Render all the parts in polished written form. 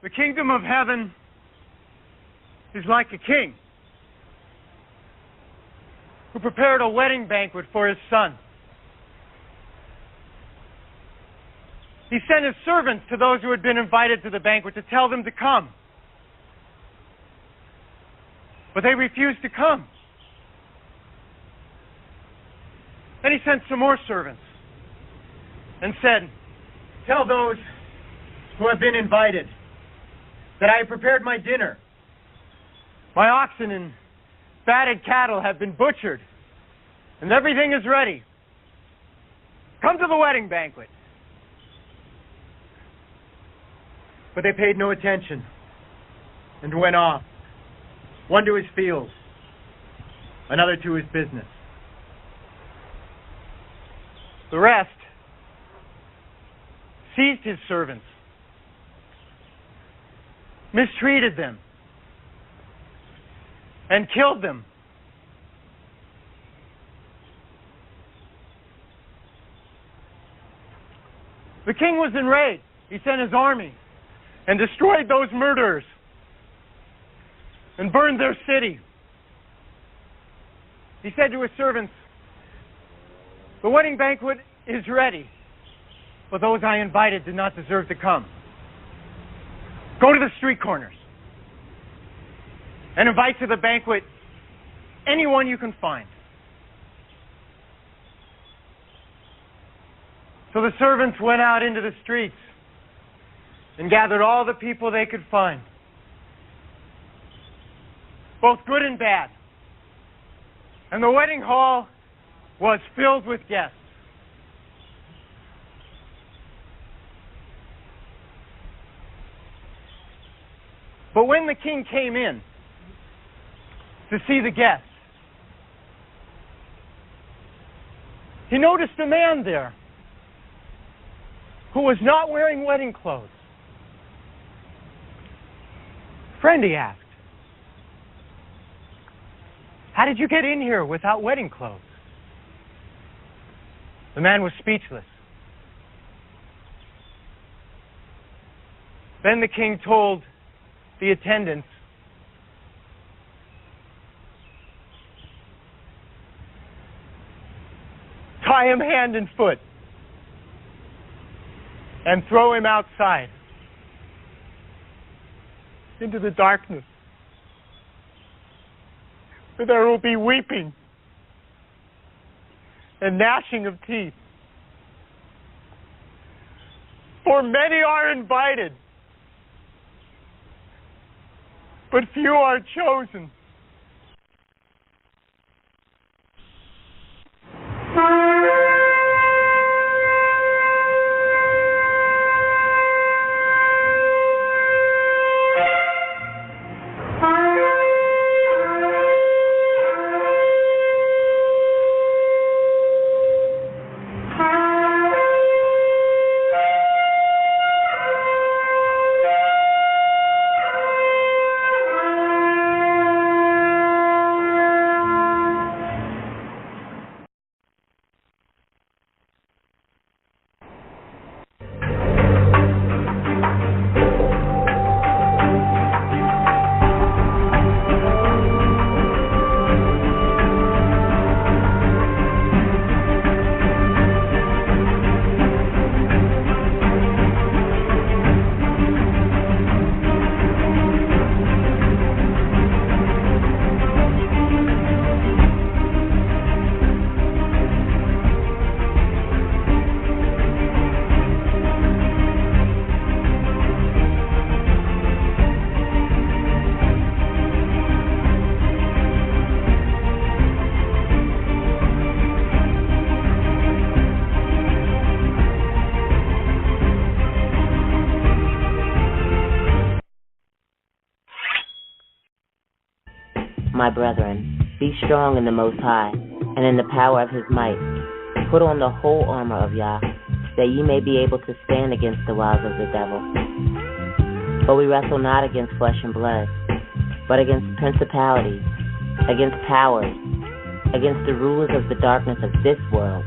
The kingdom of heaven is like a king who prepared a wedding banquet for his son. He sent his servants to those who had been invited to the banquet to tell them to come. But they refused to come. Then he sent some more servants and said, "Tell those who have been invited that I have prepared my dinner. My oxen and fatted cattle have been butchered, and everything is ready. Come to the wedding banquet." But they paid no attention and went off, one to his fields, another to his business. The rest seized his servants, mistreated them, and killed them. The king was enraged. He sent his army and destroyed those murderers and burned their city. He said to his servants, "The wedding banquet is ready, but those I invited did not deserve to come. Go to the street corners and invite to the banquet anyone you can find." So the servants went out into the streets and gathered all the people they could find, both good and bad. And the wedding hall was filled with guests. But when the king came in to see the guests, he noticed a man there who was not wearing wedding clothes. "Friend," he asked, "how did you get in here without wedding clothes?" The man was speechless. Then the king told the attendants, "Tie him hand and foot and throw him outside into the darkness, where there will be weeping and gnashing of teeth. For many are invited, but few are chosen." My brethren, be strong in the Most High, and in the power of His might. Put on the whole armor of Yah, that ye may be able to stand against the wiles of the devil. For we wrestle not against flesh and blood, but against principalities, against powers, against the rulers of the darkness of this world,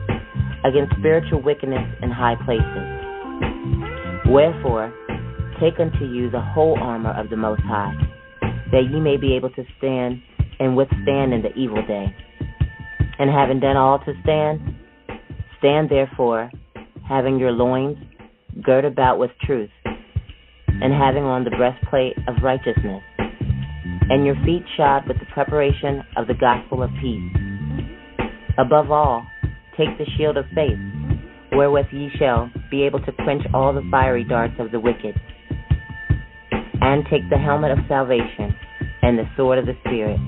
against spiritual wickedness in high places. Wherefore, take unto you the whole armor of the Most High, that ye may be able to stand and withstand in the evil day. And having done all to stand, stand therefore, having your loins girt about with truth, and having on the breastplate of righteousness, and your feet shod with the preparation of the gospel of peace. Above all, take the shield of faith, wherewith ye shall be able to quench all the fiery darts of the wicked, and take the helmet of salvation and the sword of the Spirit,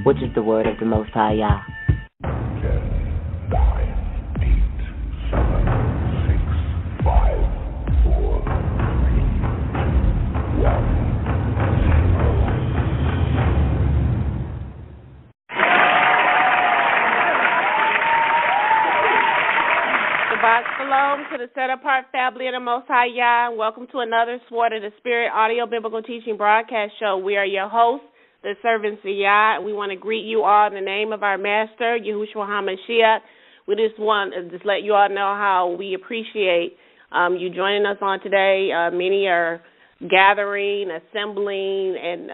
which is the word of the Most High Yah. 10, 9, 8, 7, 6, 5, 4, 3, 1. Shabbat Shalom to the set-apart family of the Most High Yah, and welcome to another Sword of the Spirit audio biblical teaching broadcast show. We are your hosts, the servants of Yah, and we want to greet you all in the name of our Master, Yahushua HaMashiach. We just want to let you all know how we appreciate you joining us on today. Many are gathering, assembling, and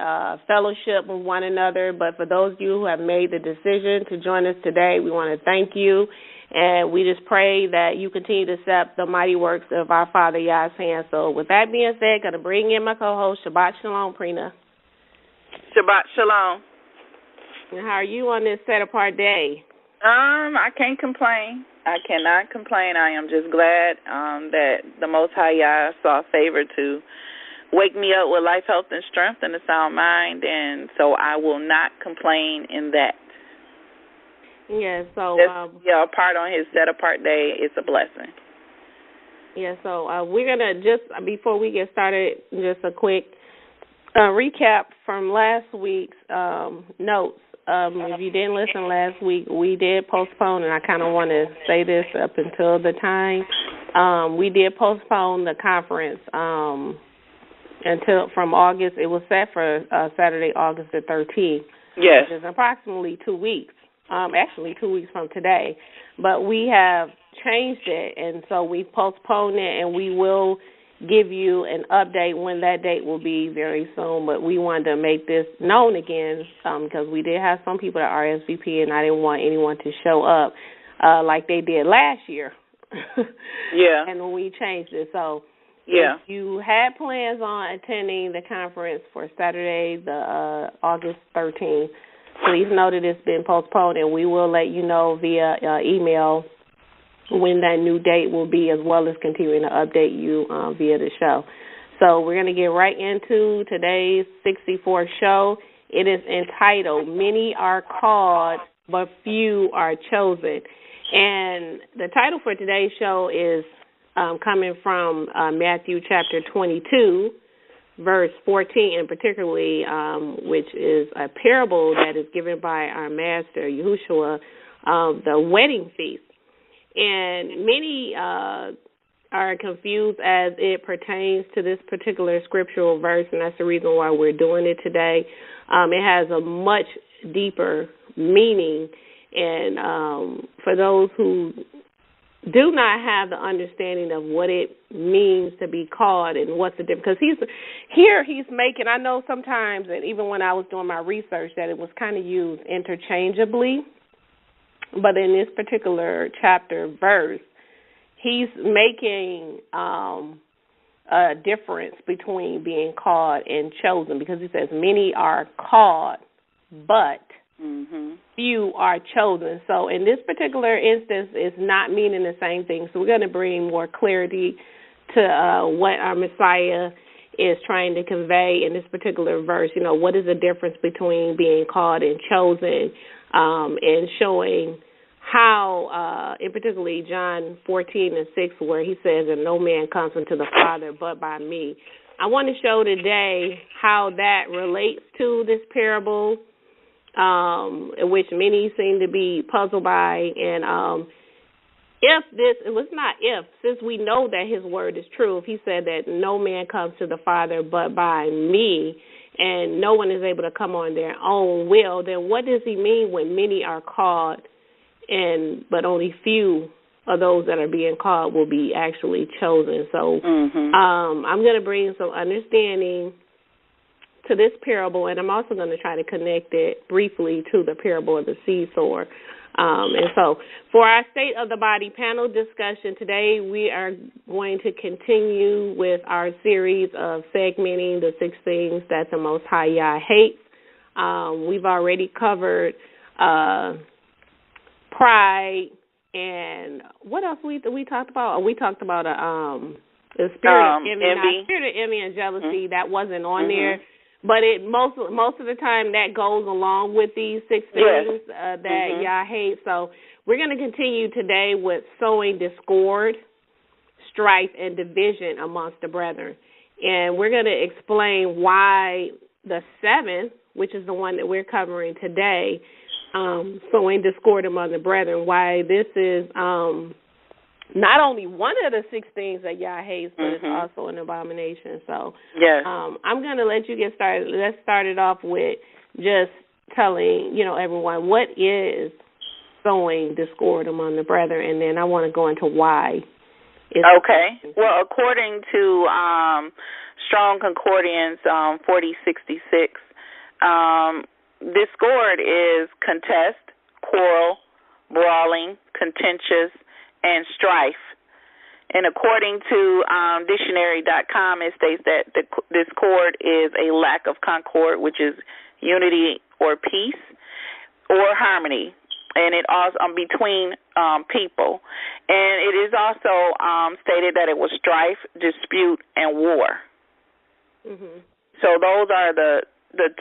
fellowship with one another, but for those of you who have made the decision to join us today, we want to thank you. And we just pray that you continue to accept the mighty works of our Father Yah's hand. So with that being said, going to bring in my co-host, Shabbat Shalom, Prina. Shabbat Shalom. And how are you on this set-apart day? I can't complain. I cannot complain. I am just glad that the Most High Yah saw favor to wake me up with life, health, and strength and a sound mind, and so I will not complain in that. Yeah, so a part on his set-apart day is a blessing. Yeah, so we're going to just, before we get started, just a quick recap from last week's notes. If you didn't listen last week, we did postpone, and I kind of want to say this up until the time. We did postpone the conference until from August. It was set for Saturday, August the 13th. Yes. Which is approximately 2 weeks. Actually 2 weeks from today, but we have changed it, and so we postponed it, and we will give you an update when that date will be very soon, but we wanted to make this known again because we did have some people at RSVP, and I didn't want anyone to show up like they did last year. Yeah. And when we changed it, so yeah. If you had plans on attending the conference for Saturday, the August 13th, please know that it's been postponed, and we will let you know via email when that new date will be, as well as continuing to update you via the show. So we're going to get right into today's 64th show. It is entitled, Many Are Called, But Few Are Chosen. And the title for today's show is coming from Matthew chapter 22, verse 14, and particularly, which is a parable that is given by our master, Yahushua, the wedding feast. And many are confused as it pertains to this particular scriptural verse, and that's the reason why we're doing it today. It has a much deeper meaning, and for those who do not have the understanding of what it means to be called and what's the difference. Because he's making, I know sometimes, and even when I was doing my research, that it was kind of used interchangeably. But in this particular chapter verse, he's making a difference between being called and chosen, because he says many are called, but few are chosen. So in this particular instance, it's not meaning the same thing. So we're going to bring more clarity to what our Messiah is trying to convey in this particular verse. You know, what is the difference between being called and chosen, and showing how, in particularly John 14:6, where he says, and no man comes unto the Father but by me. I want to show today how that relates to this parable, which many seem to be puzzled by. And since we know that his word is true, if he said that no man comes to the Father but by me, and no one is able to come on their own will, then what does he mean when many are called but only few of those that are being called will be actually chosen. So I'm going to bring some understanding to this parable, and I'm also going to try to connect it briefly to the parable of the seed sower. And so for our State of the Body panel discussion today, we are going to continue with our series of segmenting the 6 things that the Most High Yah hates. We've already covered pride, and what else we talked about? We talked about the spirit of envy. Spirit of envy and jealousy. That wasn't on there. But it most of the time that goes along with these 6 things that Yah hates. So we're going to continue today with sowing discord, strife, and division amongst the brethren. And we're going to explain why the 7th, which is the one that we're covering today, sowing discord among the brethren, why this is not only one of the 6 things that Yah hates, but it's also an abomination. So I'm going to let you get started. Let's start it off with just telling, everyone, what is sowing discord among the brethren, and then I want to go into why. Okay. Well, according to Strong Concordance 4066, discord is contest, quarrel, brawling, contentious, and strife. And according to dictionary.com, it states that discord is a lack of concord, which is unity or peace or harmony, and it also between people. And it is also stated that it was strife, dispute, and war. So those are the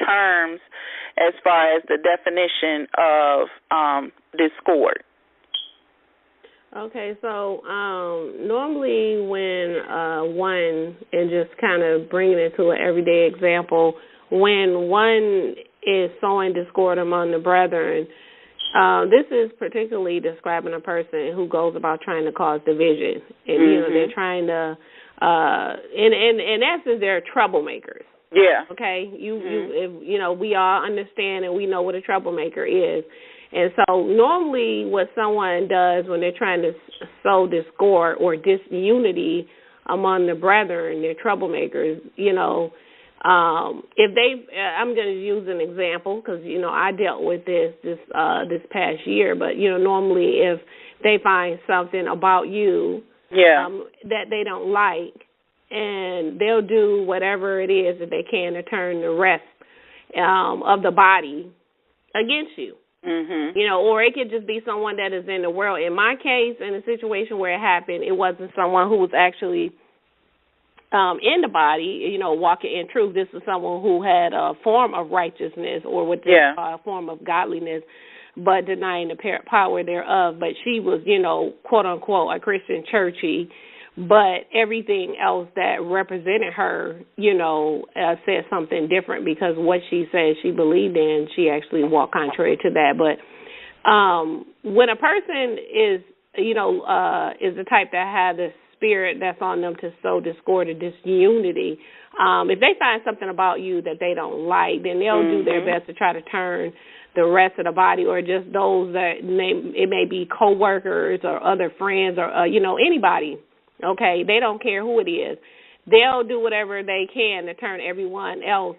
terms as far as the definition of discord. Okay, so normally when one, and just kind of bringing it to an everyday example, when one is sowing discord among the brethren, this is particularly describing a person who goes about trying to cause division. And, they're trying to, in essence, they're troublemakers. Yeah. Okay, we all understand and we know what a troublemaker is. And so normally what someone does when they're trying to sow discord or disunity among the brethren, they're troublemakers, if they, I'm going to use an example because, I dealt with this past year, but, normally if they find something about you that they don't like, and they'll do whatever it is that they can to turn the rest of the body against you. Or it could just be someone that is in the world. In my case, in a situation where it happened, it wasn't someone who was actually in the body, walking in truth. This is someone who had a form of righteousness or what they call a form of godliness, but denying the power thereof. But she was, quote unquote, a Christian churchy. But everything else that represented her, said something different because what she said she believed in, she actually walked contrary to that. But when a person is the type that have the spirit that's on them to sow discord or disunity, if they find something about you that they don't like, then they'll do their best to try to turn the rest of the body or just those that it may be coworkers or other friends or, anybody. Okay, they don't care who it is. They'll do whatever they can to turn everyone else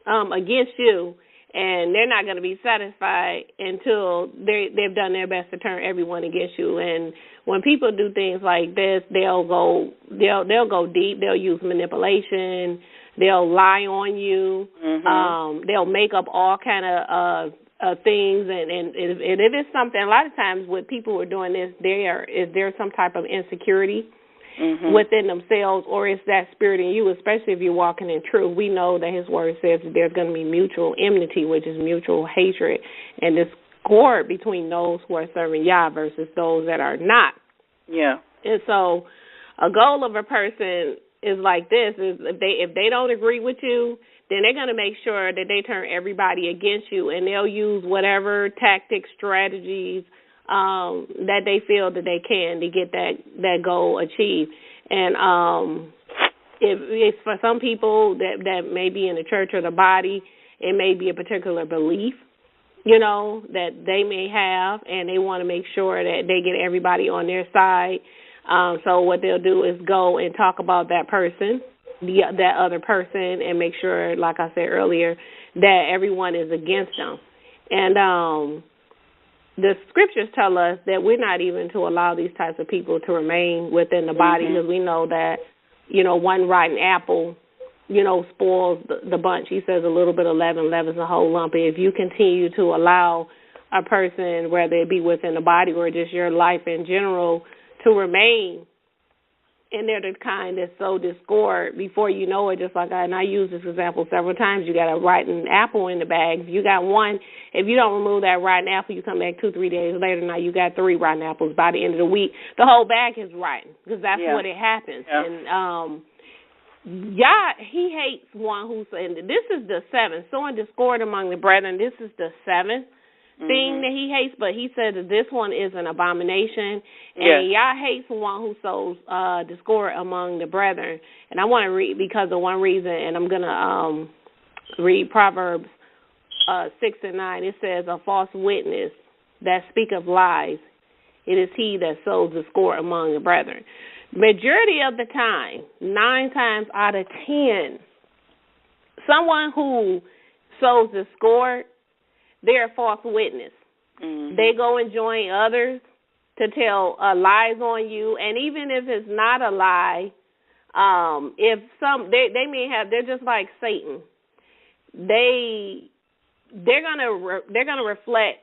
against you, and they're not going to be satisfied until they've done their best to turn everyone against you. And when people do things like this, they'll go deep. They'll use manipulation. They'll lie on you. They'll make up all kind of things, and if it's something, a lot of times with people who are doing this, there's some type of insecurity within themselves, or it's that spirit in you, especially if you're walking in truth. We know that his word says that there's going to be mutual enmity, which is mutual hatred, and discord between those who are serving Yah versus those that are not. Yeah. And so a goal of a person is like this, is if they don't agree with you, then they're going to make sure that they turn everybody against you, and they'll use whatever tactics, strategies that they feel that they can to get that goal achieved. And if for some people that may be in the church or the body, it may be a particular belief that they may have, and they want to make sure that they get everybody on their side. So what they'll do is go and talk about that person, that other person, and make sure, like I said earlier, that everyone is against them. And the scriptures tell us that we're not even to allow these types of people to remain within the body, because we know that, one rotten apple, spoils the bunch. He says a little bit of leaven leavens the whole lump. If you continue to allow a person, whether it be within the body or just your life in general, to remain, and they're the kind that sow discord, before you know it, just like I use this example several times, you got a rotten apple in the bag. If you got one, if you don't remove that rotten apple, you come back 2-3 days later, now you got 3 rotten apples. By the end of the week, the whole bag is rotten, because that's what it happens. Yeah. And he hates one who's, and this is the 7th, sowing discord among the brethren. This is the 7th thing that he hates, but he said that this one is an abomination, and Yah hates one who sows discord among the brethren. And I want to read, because of one reason, and I'm going to read Proverbs 6 and 9. It says, a false witness that speaketh lies, it is he that sows discord among the brethren. Majority of the time, 9 times out of 10, someone who sows discord, they're a false witness. They go and join others to tell lies on you, and even if it's not a lie, if they may have, they're just like Satan. They're gonna reflect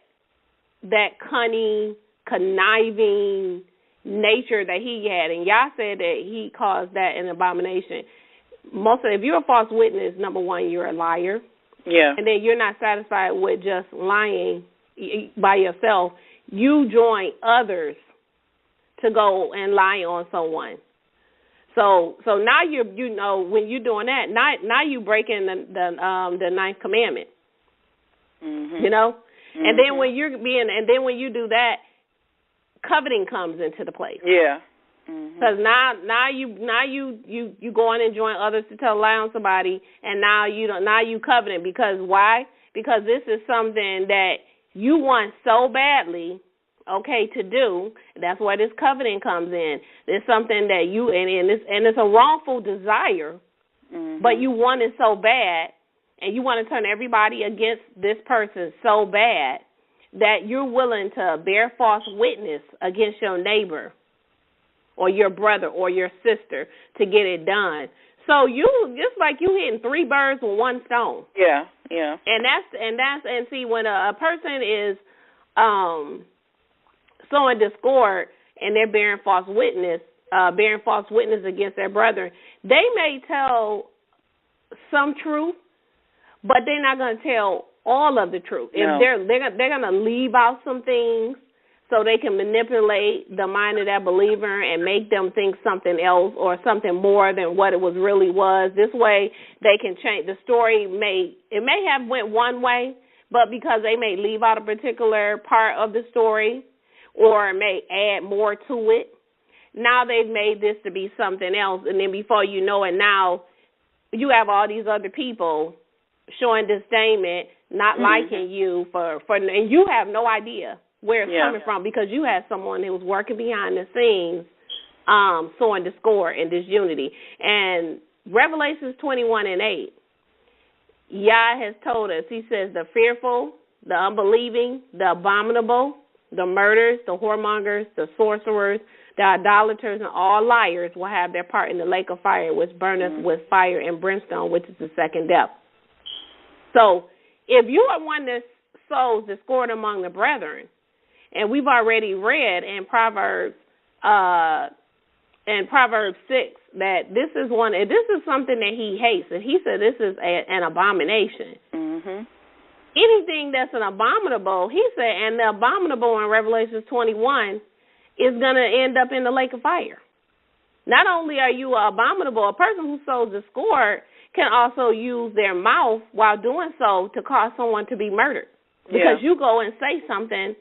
that cunning, conniving nature that he had, and Yah said that he caused that an abomination. If you're a false witness, number one, you're a liar. Yeah. And then you're not satisfied with just lying by yourself. You join others to go and lie on someone. So now when you're doing that, now you breaking the 9th commandment. And then when when you do that, coveting comes into the place. Yeah. Because now you go on and join others to tell a lie on somebody, and now you covenant. Because why? Because this is something that you want so badly, to do. That's why this covenant comes in. It's something that you and it's a wrongful desire, but you want it so bad, and you want to turn everybody against this person so bad that you're willing to bear false witness against your neighbor or your brother or your sister to get it done. So you just like you hitting 3 birds with one stone. Yeah. And see, when a person is sowing discord and they're bearing false witness against their brethren, they may tell some truth, but they're not going to tell all of the truth. No. If they're going to leave out some things, so they can manipulate the mind of that believer and make them think something else or something more than what it really was. This way, they can change. The story may have went one way, but because they may leave out a particular part of the story or may add more to it, now they've made this to be something else. And then before you know it, now you have all these other people showing disdainment, not liking you and you have no idea where it's coming from, because you had someone who was working behind the scenes, sowing discord and disunity. And Revelations 21:8, Yah has told us, he says, the fearful, the unbelieving, the abominable, the murderers, the whoremongers, the sorcerers, the idolaters, and all liars will have their part in the lake of fire, which burneth with fire and brimstone, which is the second death. So if you are one that sows discord among the brethren, and we've already read in Proverbs 6 that this is something that he hates, and he said this is an abomination. Anything that's an abominable, he said, and the abominable in Revelation 21 is going to end up in the lake of fire. Not only are you abominable, a person who sows discord can also use their mouth while doing so to cause someone to be murdered. Because you go and say something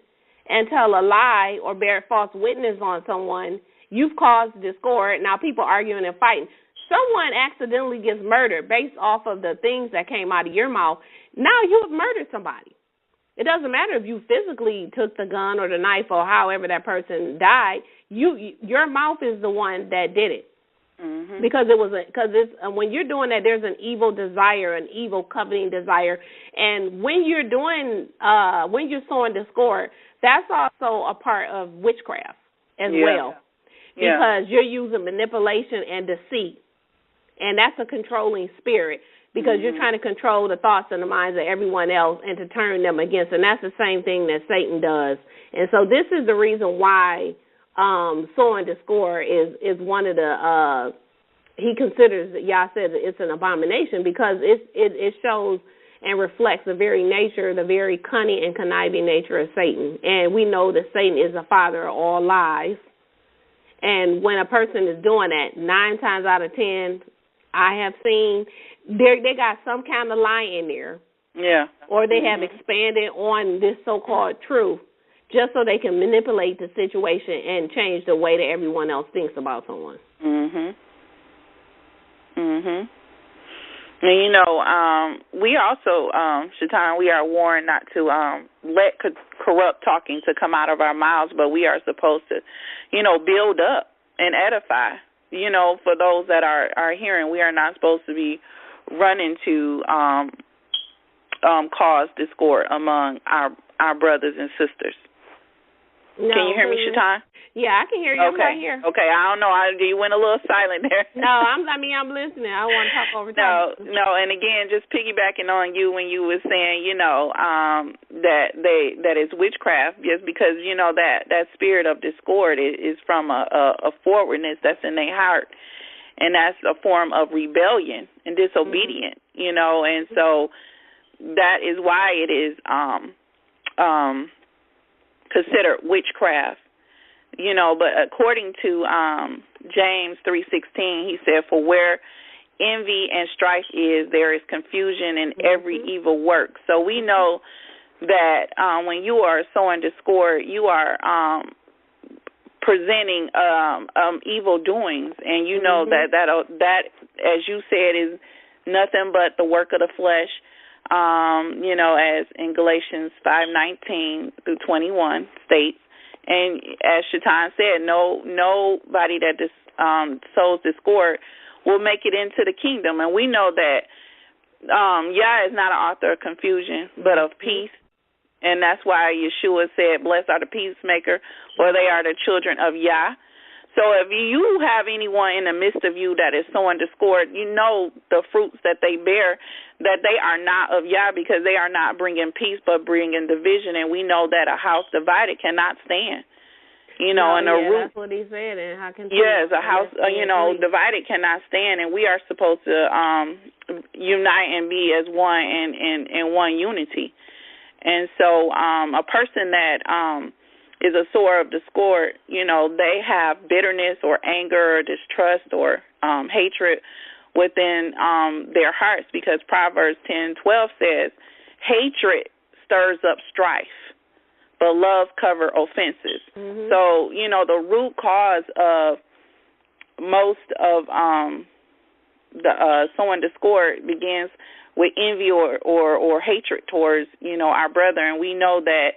and tell a lie or bear false witness on someone, you've caused discord. Now people arguing and fighting. Someone accidentally gets murdered based off of the things that came out of your mouth. Now you have murdered somebody. It doesn't matter if you physically took the gun or the knife or however that person died. Your mouth is the one that did it. Mm-hmm. Because it's when you're doing that, there's an evil desire, an evil coveting desire, and when you're sowing discord, that's also a part of witchcraft as well, because you're using manipulation and deceit, and that's a controlling spirit. Because you're trying to control the thoughts and the minds of everyone else and to turn them against. And that's the same thing that Satan does. And so this is the reason why sowing discord is one of the, he considers, Yah said it's an abomination, because it shows and reflects the very nature, the very cunning and conniving nature of Satan. And we know that Satan is the father of all lies. And when a person is doing that, 9 times out of 10, I have seen they got some kind of lie in there. Yeah. Or they have expanded on this so-called truth just so they can manipulate the situation and change the way that everyone else thinks about someone. Mhm. Mhm. And we also, Shaitan, we are warned not to let corrupt talking to come out of our mouths, but we are supposed to, build up and edify. For those that are hearing, we are not supposed to be running to cause discord among our brothers and sisters. No, can you hear me, Shaitan? Yeah, I can hear you. Okay. I'm right here. Okay, I don't know. You went a little silent there. No, I'm listening. I don't want to talk over time. No, and again, just piggybacking on you when you were saying, that it's witchcraft, just because that spirit of discord is from a forwardness that's in their heart, and that's a form of rebellion and disobedience, and so that is why it is considered witchcraft. But according to James 3:16, he said, "For where envy and strife is, there is confusion in every evil work." So we know that when you are sowing discord, you are presenting evil doings, and that, as you said, is nothing but the work of the flesh. As in Galatians 5:19 through 21 states. And as Shaitan said, nobody that sows discord will make it into the kingdom. And we know that Yah is not an author of confusion, but of peace. And that's why Yeshua said, "Blessed are the peacemaker, for they are the children of Yah." So if you have anyone in the midst of you that is sowing discord, the fruits that they bear, that they are not of Yah, because they are not bringing peace but bringing division. And we know that a house divided cannot stand. And the root. That's what he said. And how can yes, a house, divided cannot stand. And we are supposed to unite and be as one in one unity. And so a person that is a sower of discord, they have bitterness or anger or distrust or hatred within their hearts, because Proverbs 10:12 says, "Hatred stirs up strife, but love covers offenses." Mm-hmm. So, the root cause of most of the sowing discord begins with envy or hatred towards, our brother. And we know that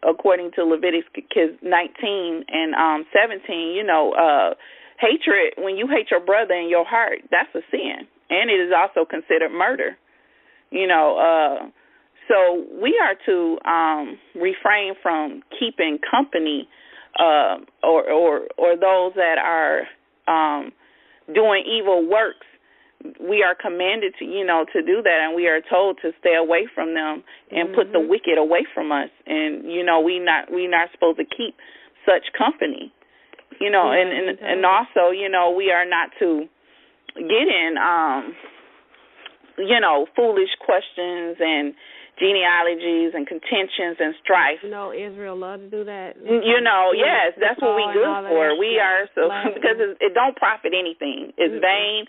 according to Leviticus 19 and 17, hatred, when you hate your brother in your heart, that's a sin. And it is also considered murder. So we are to refrain from keeping company or those that are doing evil works. We are commanded to, to do that, and we are told to stay away from them and put the wicked away from us. And we not supposed to keep such company. And also, we are not to get in foolish questions and genealogies and contentions and strife. Israel love to do that. Yes, that's what we good for. We are because it don't profit anything. It's vain.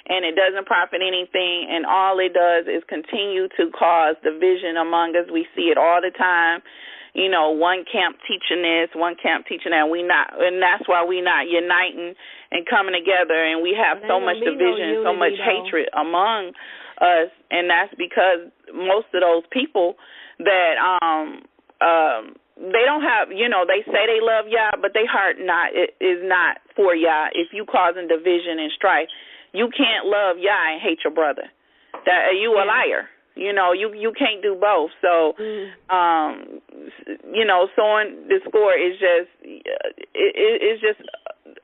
And it doesn't profit anything, and all it does is continue to cause division among us. We see it all the time. One camp teaching this, one camp teaching that. And that's why we not uniting and coming together, and we have so much division, so much hatred among us, and that's because most of those people that they don't have, they say they love Yah, but their heart is not for Yah. If you causing division and strife, you can't love Yah and hate your brother. That you a liar. You can't do both. So, sowing discord is just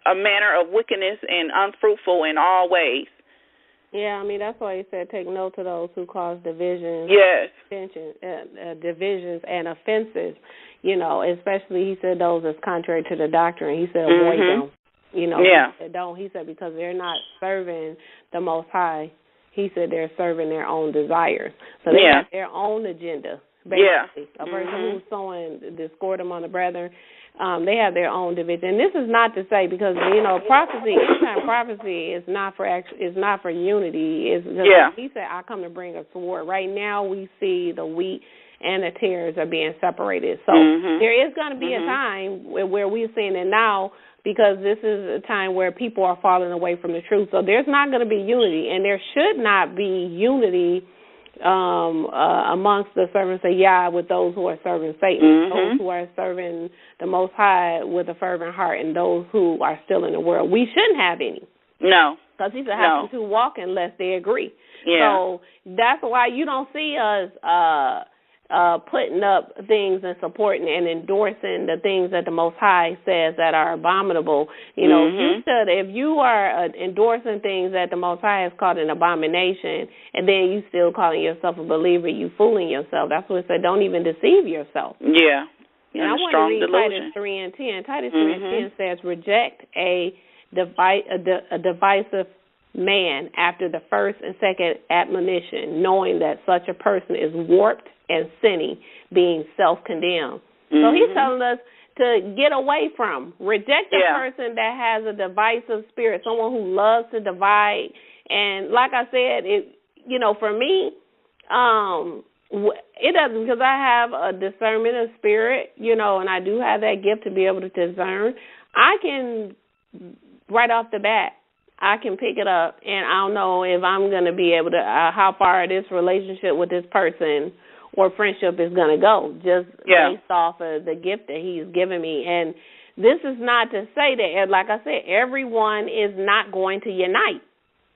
a manner of wickedness and unfruitful in all ways. Yeah, I mean, that's why he said take note to those who cause divisions. Yes. Divisions and offenses, especially he said those that's contrary to the doctrine. He said avoid them. He said don't. He said because they're not serving the Most High. He said they're serving their own desires. So they have their own agenda, basically. A person who's sowing discord among the brethren, they have their own division. And this is not to say because prophecy. Anytime prophecy is not for unity. Is he said I come to bring a sword. Right now we see the wheat and the tares are being separated. So there is going to be a time where we're seeing it now. Because this is a time where people are falling away from the truth. So there's not going to be unity, and there should not be unity amongst the servants of Yah with those who are serving Satan, those who are serving the Most High with a fervent heart, and those who are still in the world. We shouldn't have any. No. Because he said, how can two walk unless they agree? Yeah. So that's why you don't see us putting up things and supporting and endorsing the things that the Most High says that are abominable. If you are endorsing things that the Most High has called an abomination, and then you still calling yourself a believer, you fooling yourself. That's what it said. Don't even deceive yourself. Yeah. And I want to read Titus 3:10. Titus 3:10 says, reject a divisive man after the first and second admonition, knowing that such a person is warped and sinning, being self-condemned. So he's telling us to get away from, reject a person that has a divisive spirit, someone who loves to divide. And like I said, for me, it doesn't, because I have a discernment of spirit, and I do have that gift to be able to discern. I can, right off the bat, I can pick it up, and I don't know if I'm going to be able to, how far this relationship with this person or friendship is going to go, just based off of the gift that he's given me. And this is not to say that, like I said, everyone is not going to unite.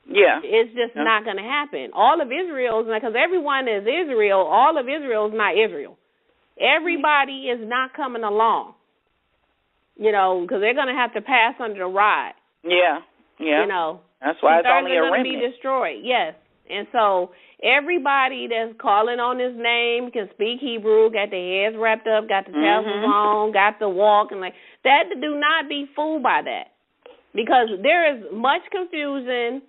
Yeah. It's just not going to happen. All of Israel, because everyone is Israel, all of Israel is not Israel. Everybody is not coming along, because they're going to have to pass under the rod. Yeah. That's why it's only a remnant. They're going to be destroyed, yes. And so everybody that's calling on his name can speak Hebrew, got their heads wrapped up, got the tassels on, got the walk, and like that. Do not be fooled by that, because there is much confusion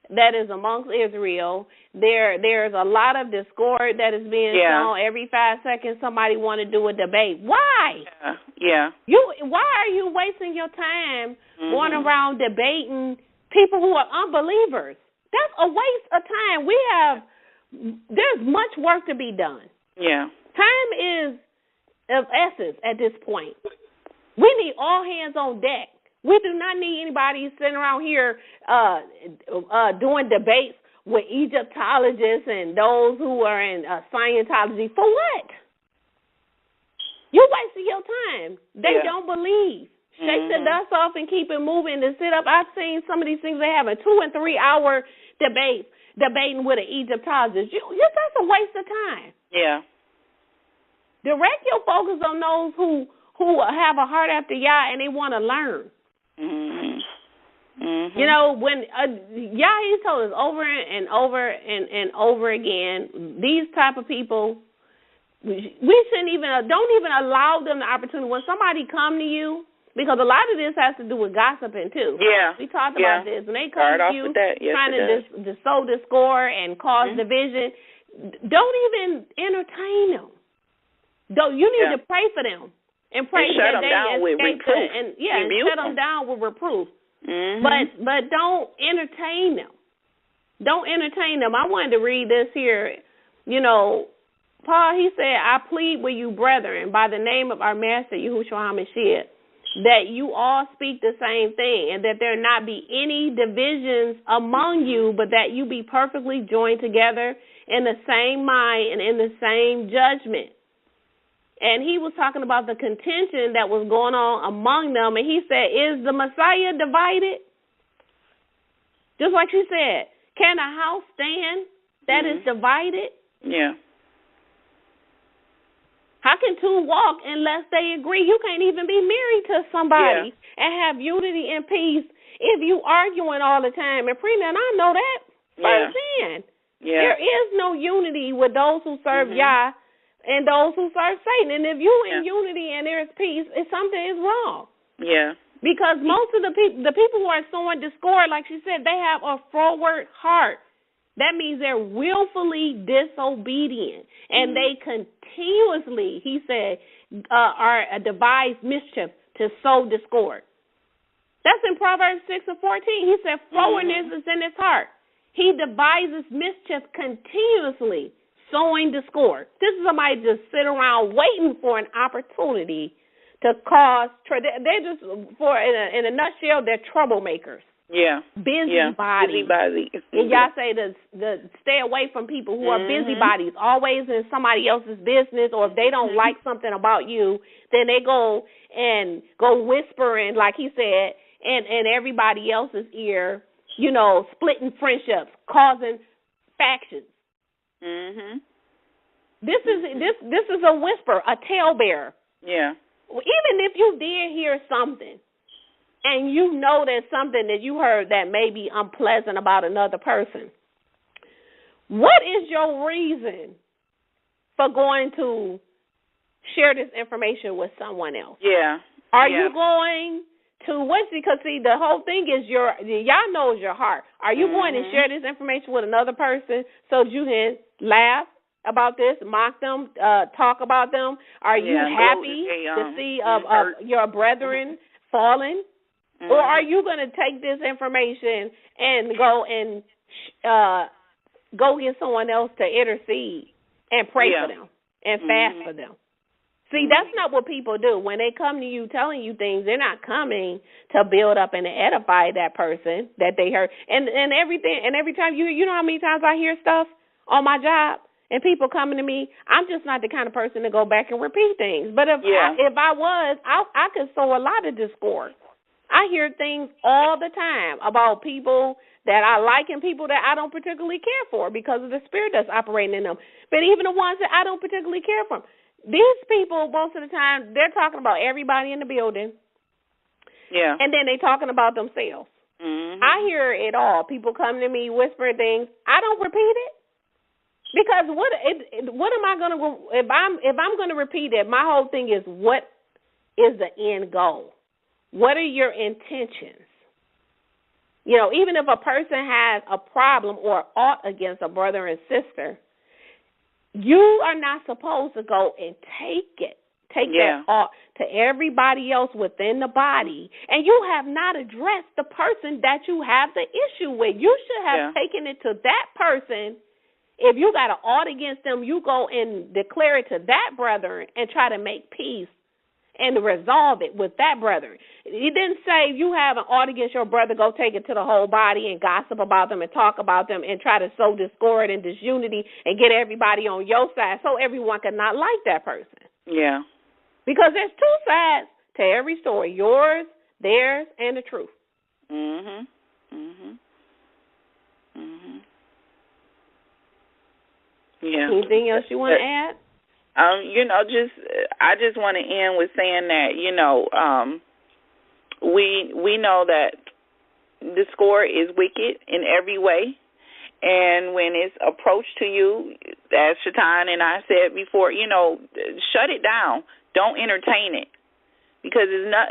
that is amongst Israel. There's a lot of discord that is being shown. Every 5 seconds somebody want to do a debate. Why? Yeah. Why are you wasting your time going around debating people who are unbelievers? That's a waste of time. There's much work to be done. Yeah. Time is of essence at this point. We need all hands on deck. We do not need anybody sitting around here doing debates with Egyptologists and those who are in Scientology. For what? You're wasting your time. They don't believe. Shake the dust off and keep it moving and sit up. I've seen some of these things they have a 2 and 3 hour debating with an Egyptologist. That's a waste of time. Yeah. Direct your focus on those who have a heart after Yah and they want to learn. When Yah, he told us over and over and over again, these type of people, we shouldn't don't even allow them the opportunity. When somebody come to you, because a lot of this has to do with gossiping, too. Yeah. We talked about this. When they come to you trying to sow discord and cause division, don't even entertain them. You need to pray for them and pray that they escape shut them down with reproof. But don't entertain them. Don't entertain them. I wanted to read this here. Paul, he said, I plead with you, brethren, by the name of our Master, Yahushua HaMashiach, that you all speak the same thing, and that there not be any divisions among you, but that you be perfectly joined together in the same mind and in the same judgment. and he was talking about the contention that was going on among them, and he said, is the Messiah divided? Just like she said, can a house stand that is divided? Yeah. How can two walk unless they agree? You can't even be married to somebody and have unity and peace if you arguing all the time. And Prina, and I know that firsthand. Yeah. There is no unity with those who serve Yah and those who serve Satan. And if you in unity and there is peace, something is wrong. Yeah. Because most of the people who are sowing discord, like she said, they have a forward heart. That means they're willfully disobedient, and they continuously, he said, are devise mischief to sow discord. That's in Proverbs 6:14. He said, forwardness is in his heart. He devises mischief continuously, sowing discord. This is somebody just sit around waiting for an opportunity to cause. They're just, in a nutshell, they're troublemakers. Yeah. Busybodies. And y'all say to stay away from people who are busybodies, always in somebody else's business, or if they don't like something about you, then they go whispering, like he said, in everybody else's ear, you know, splitting friendships, causing factions. This is a whisper, a talebearer. Yeah. Even if you did hear something, and you know there's something that you heard that may be unpleasant about another person, what is your reason for going to share this information with someone else? Yeah. Are you going to, because see, the whole thing is y'all knows your heart. Are you going to share this information with another person so that you can laugh about this, mock them, talk about them? Are you happy to see your brethren falling? Or are you going to take this information and go get someone else to intercede and pray for them and fast for them? See, that's not what people do. When they come to you telling you things, they're not coming to build up and edify that person that they heard. And everything, and every time you know how many times I hear stuff on my job and people coming to me, I'm just not the kind of person to go back and repeat things. But if I was, I could sow a lot of discord. I hear things all the time about people that I like and people that I don't particularly care for because of the spirit that's operating in them. But even the ones that I don't particularly care for, these people, most of the time, they're talking about everybody in the building. Yeah. And then they're talking about themselves. I hear it all. People come to me whispering things. I don't repeat it. Because what am I going to, if I'm going to repeat it, my whole thing is, what is the end goal? What are your intentions? You know, even if a person has a problem or ought against a brother and sister, you are not supposed to go and take that ought to everybody else within the body, and you have not addressed the person that you have the issue with. You should have taken it to that person. If you got an ought against them, you go and declare it to that brother and try to make peace and resolve it with that brother. He didn't say you have an ought against your brother, go take it to the whole body and gossip about them and talk about them and try to sow discord and disunity and get everybody on your side so everyone can not like that person. Yeah. Because there's two sides to every story, yours, theirs, and the truth. Yeah. Anything else you want to add? I just want to end with saying that, we know that discord is wicked in every way, and when it's approached to you, as Shaitan and I said before, shut it down. Don't entertain it, because it's not.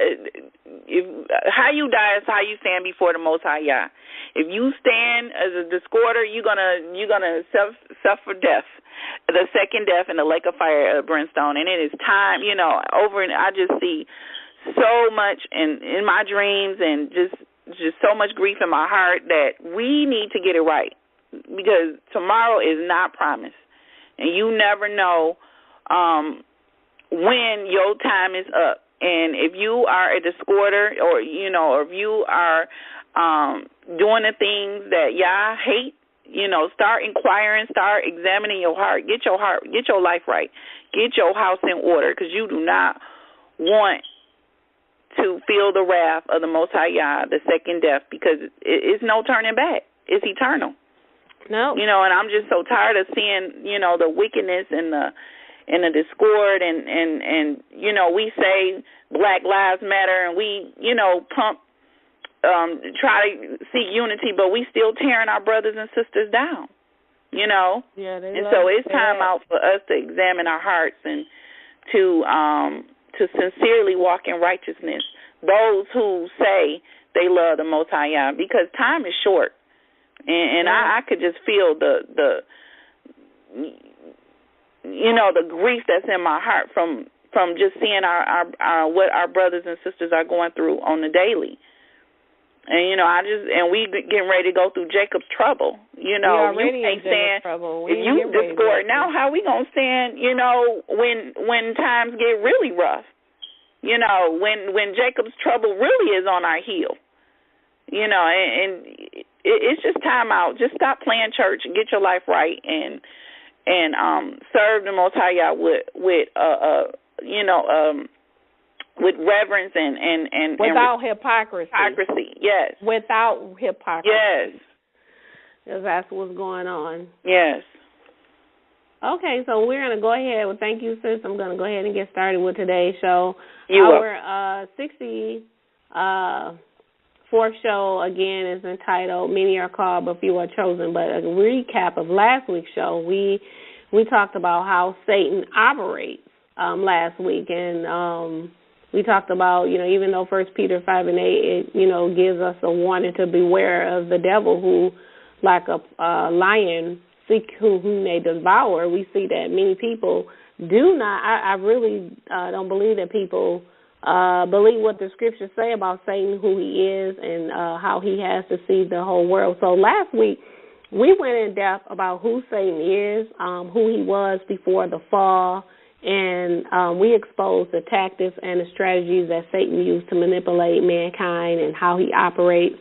How you die is how you stand before the Most High Yah. If you stand as a discorder, you're gonna suffer death. The second death in the lake of fire, brimstone, and it is time, over. And I just see so much in my dreams, and just so much grief in my heart that we need to get it right, because tomorrow is not promised, and you never know when your time is up. And if you are a discorder, or if you are doing the things that Yah hate, start inquiring, start examining your heart, get your life right, get your house in order, because you do not want to feel the wrath of the Most High Yah, the second death, because it's no turning back. It's eternal. No. And I'm just so tired of seeing, the wickedness and the discord and we say Black Lives Matter and we, pump try to seek unity, but we still tearing our brothers and sisters down, Yeah, and so it's time out for us to examine our hearts and to sincerely walk in righteousness. Those who say they love the Most High Yah, because time is short, and I could just feel the grief that's in my heart from just seeing our what our brothers and sisters are going through on the daily. And we getting ready to go through Jacob's trouble. You can't stand if you discord. Now how we gonna stand? When times get really rough. When Jacob's trouble really is on our heel. And it's just time out. Just stop playing church and get your life right and serve the Most High Yah with reverence and without hypocrisy. Hypocrisy, yes. Without hypocrisy. Yes. Because that's what's going on. Yes. Okay, so we're going to go ahead. Well, thank you, sis. I'm going to go ahead and get started with today's show. Our 64th show, again, is entitled Many Are Called, But Few Are Chosen. But a recap of last week's show, we talked about how Satan operates last week. And we talked about, even though 1 Peter 5:8, it, gives us a warning to beware of the devil who, like a lion, seek who may devour. We see that many people do not. I really don't believe that people believe what the scriptures say about Satan, who he is, and how he has deceived the whole world. So last week, we went in depth about who Satan is, who he was before the fall, and we exposed the tactics and the strategies that Satan used to manipulate mankind and how he operates,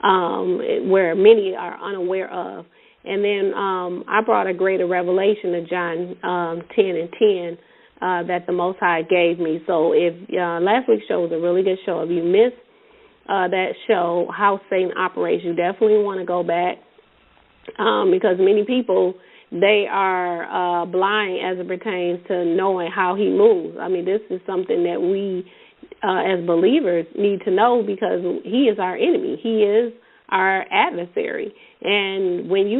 where many are unaware of. And then I brought a greater revelation of John 10:10 that the Most High gave me. So if last week's show was a really good show. If you missed that show, how Satan operates, you definitely want to go back because many people, they are blind as it pertains to knowing how he moves. I mean, this is something that we as believers need to know because he is our enemy. He is our adversary. And we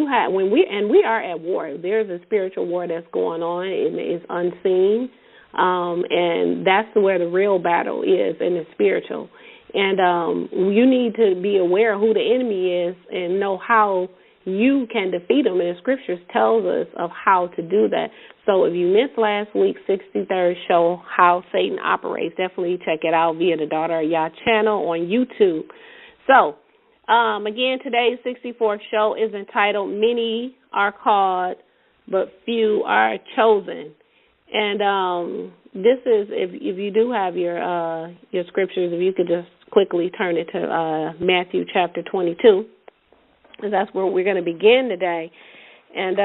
are at war. There's a spiritual war that's going on, and it's unseen. And that's where the real battle is, in the spiritual. And you need to be aware of who the enemy is and know how you can defeat him. And the scriptures tells us of how to do that. So if you missed last week's 63rd show, How Satan Operates, definitely check it out via the Daughter of Yah channel on YouTube. So, again, today's 64th show is entitled Many Are Called, But Few Are Chosen. And this is, if you do have your scriptures, if you could just quickly turn it to Matthew chapter 22, because that's where we're going to begin today. And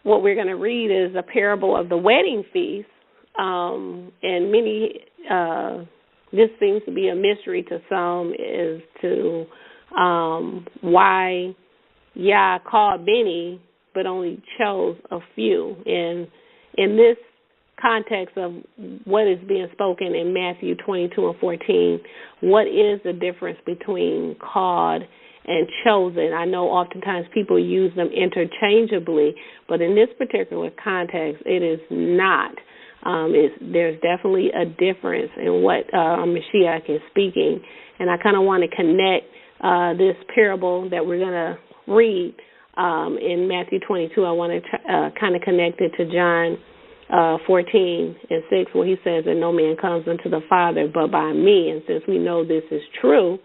what we're going to read is a parable of the wedding feast. And many... this seems to be a mystery to some as to why Yah called many but only chose a few. And in this context of what is being spoken in Matthew 22:14, what is the difference between called and chosen? I know oftentimes people use them interchangeably, but in this particular context, it is not. There's definitely a difference in what Mashiach is speaking, and I kind of want to connect this parable that we're going to read in Matthew 22. I want to kind of connect it to John 14:6, where he says that no man comes unto the Father but by me. And since we know this is true,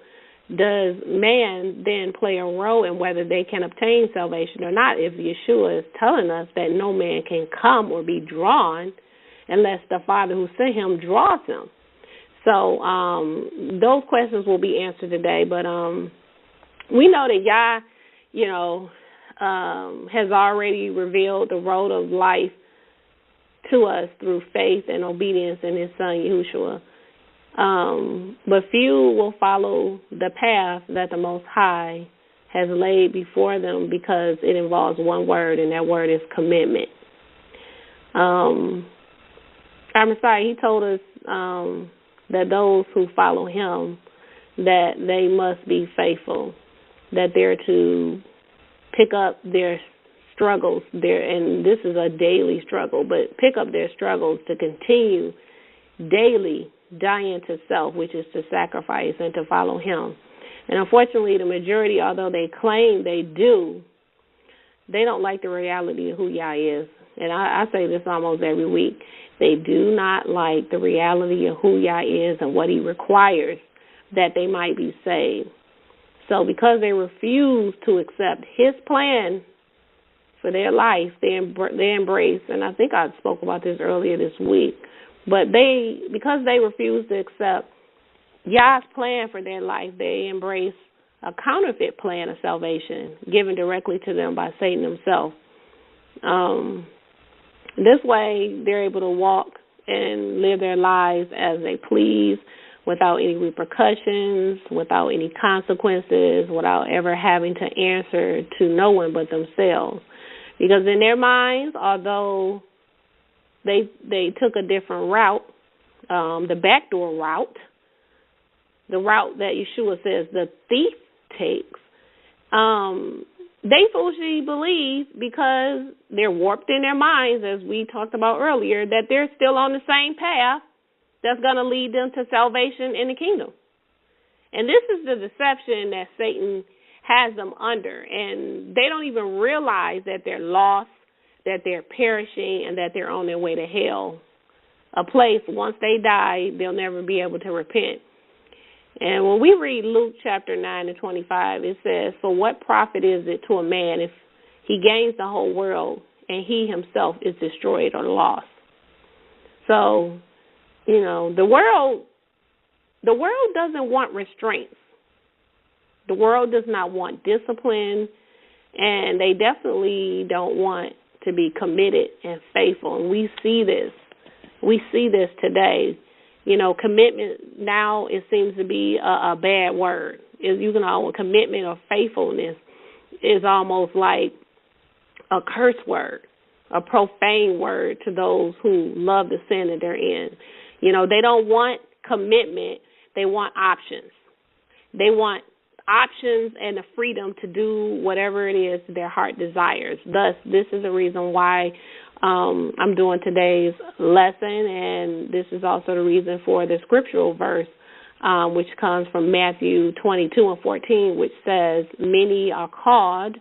does man then play a role in whether they can obtain salvation or not? If Yeshua is telling us that no man can come or be drawn unless the Father who sent him draws him. So those questions will be answered today. But we know that Yah, has already revealed the road of life to us through faith and obedience in his son, Yahushua. But few will follow the path that the Most High has laid before them because it involves one word, and that word is commitment. Our Messiah, he told us that those who follow him, that they must be faithful, that they're to pick up their struggles, and this is a daily struggle, but pick up their struggles to continue daily dying to self, which is to sacrifice and to follow him. And unfortunately, the majority, although they claim they do, they don't like the reality of who Yah is. And I say this almost every week. They do not like the reality of who Yah is and what he requires that they might be saved. So because they refuse to accept his plan for their life, they embrace, and I think I spoke about this earlier this week, but because they refuse to accept Yah's plan for their life, they embrace a counterfeit plan of salvation given directly to them by Satan himself. This way, they're able to walk and live their lives as they please, without any repercussions, without any consequences, without ever having to answer to no one but themselves. Because in their minds, although they took a different route, the backdoor route, the route that Yeshua says the thief takes, they foolishly believe, because they're warped in their minds, as we talked about earlier, that they're still on the same path that's going to lead them to salvation in the kingdom. And this is the deception that Satan has them under. And they don't even realize that they're lost, that they're perishing, and that they're on their way to hell. A place, once they die, they'll never be able to repent. And when we read Luke chapter 9-25, it says, "For what profit is it to a man if he gains the whole world and he himself is destroyed or lost?" So, the world doesn't want restraints. The world does not want discipline, and they definitely don't want to be committed and faithful. And we see this. We see this today. Commitment now, it seems to be a bad word. Commitment or faithfulness is almost like a curse word, a profane word to those who love the sin that they're in. They don't want commitment. They want options. They want options and the freedom to do whatever it is their heart desires. Thus, this is the reason why I'm doing today's lesson, and this is also the reason for the scriptural verse, which comes from Matthew 22:14, which says, "Many are called,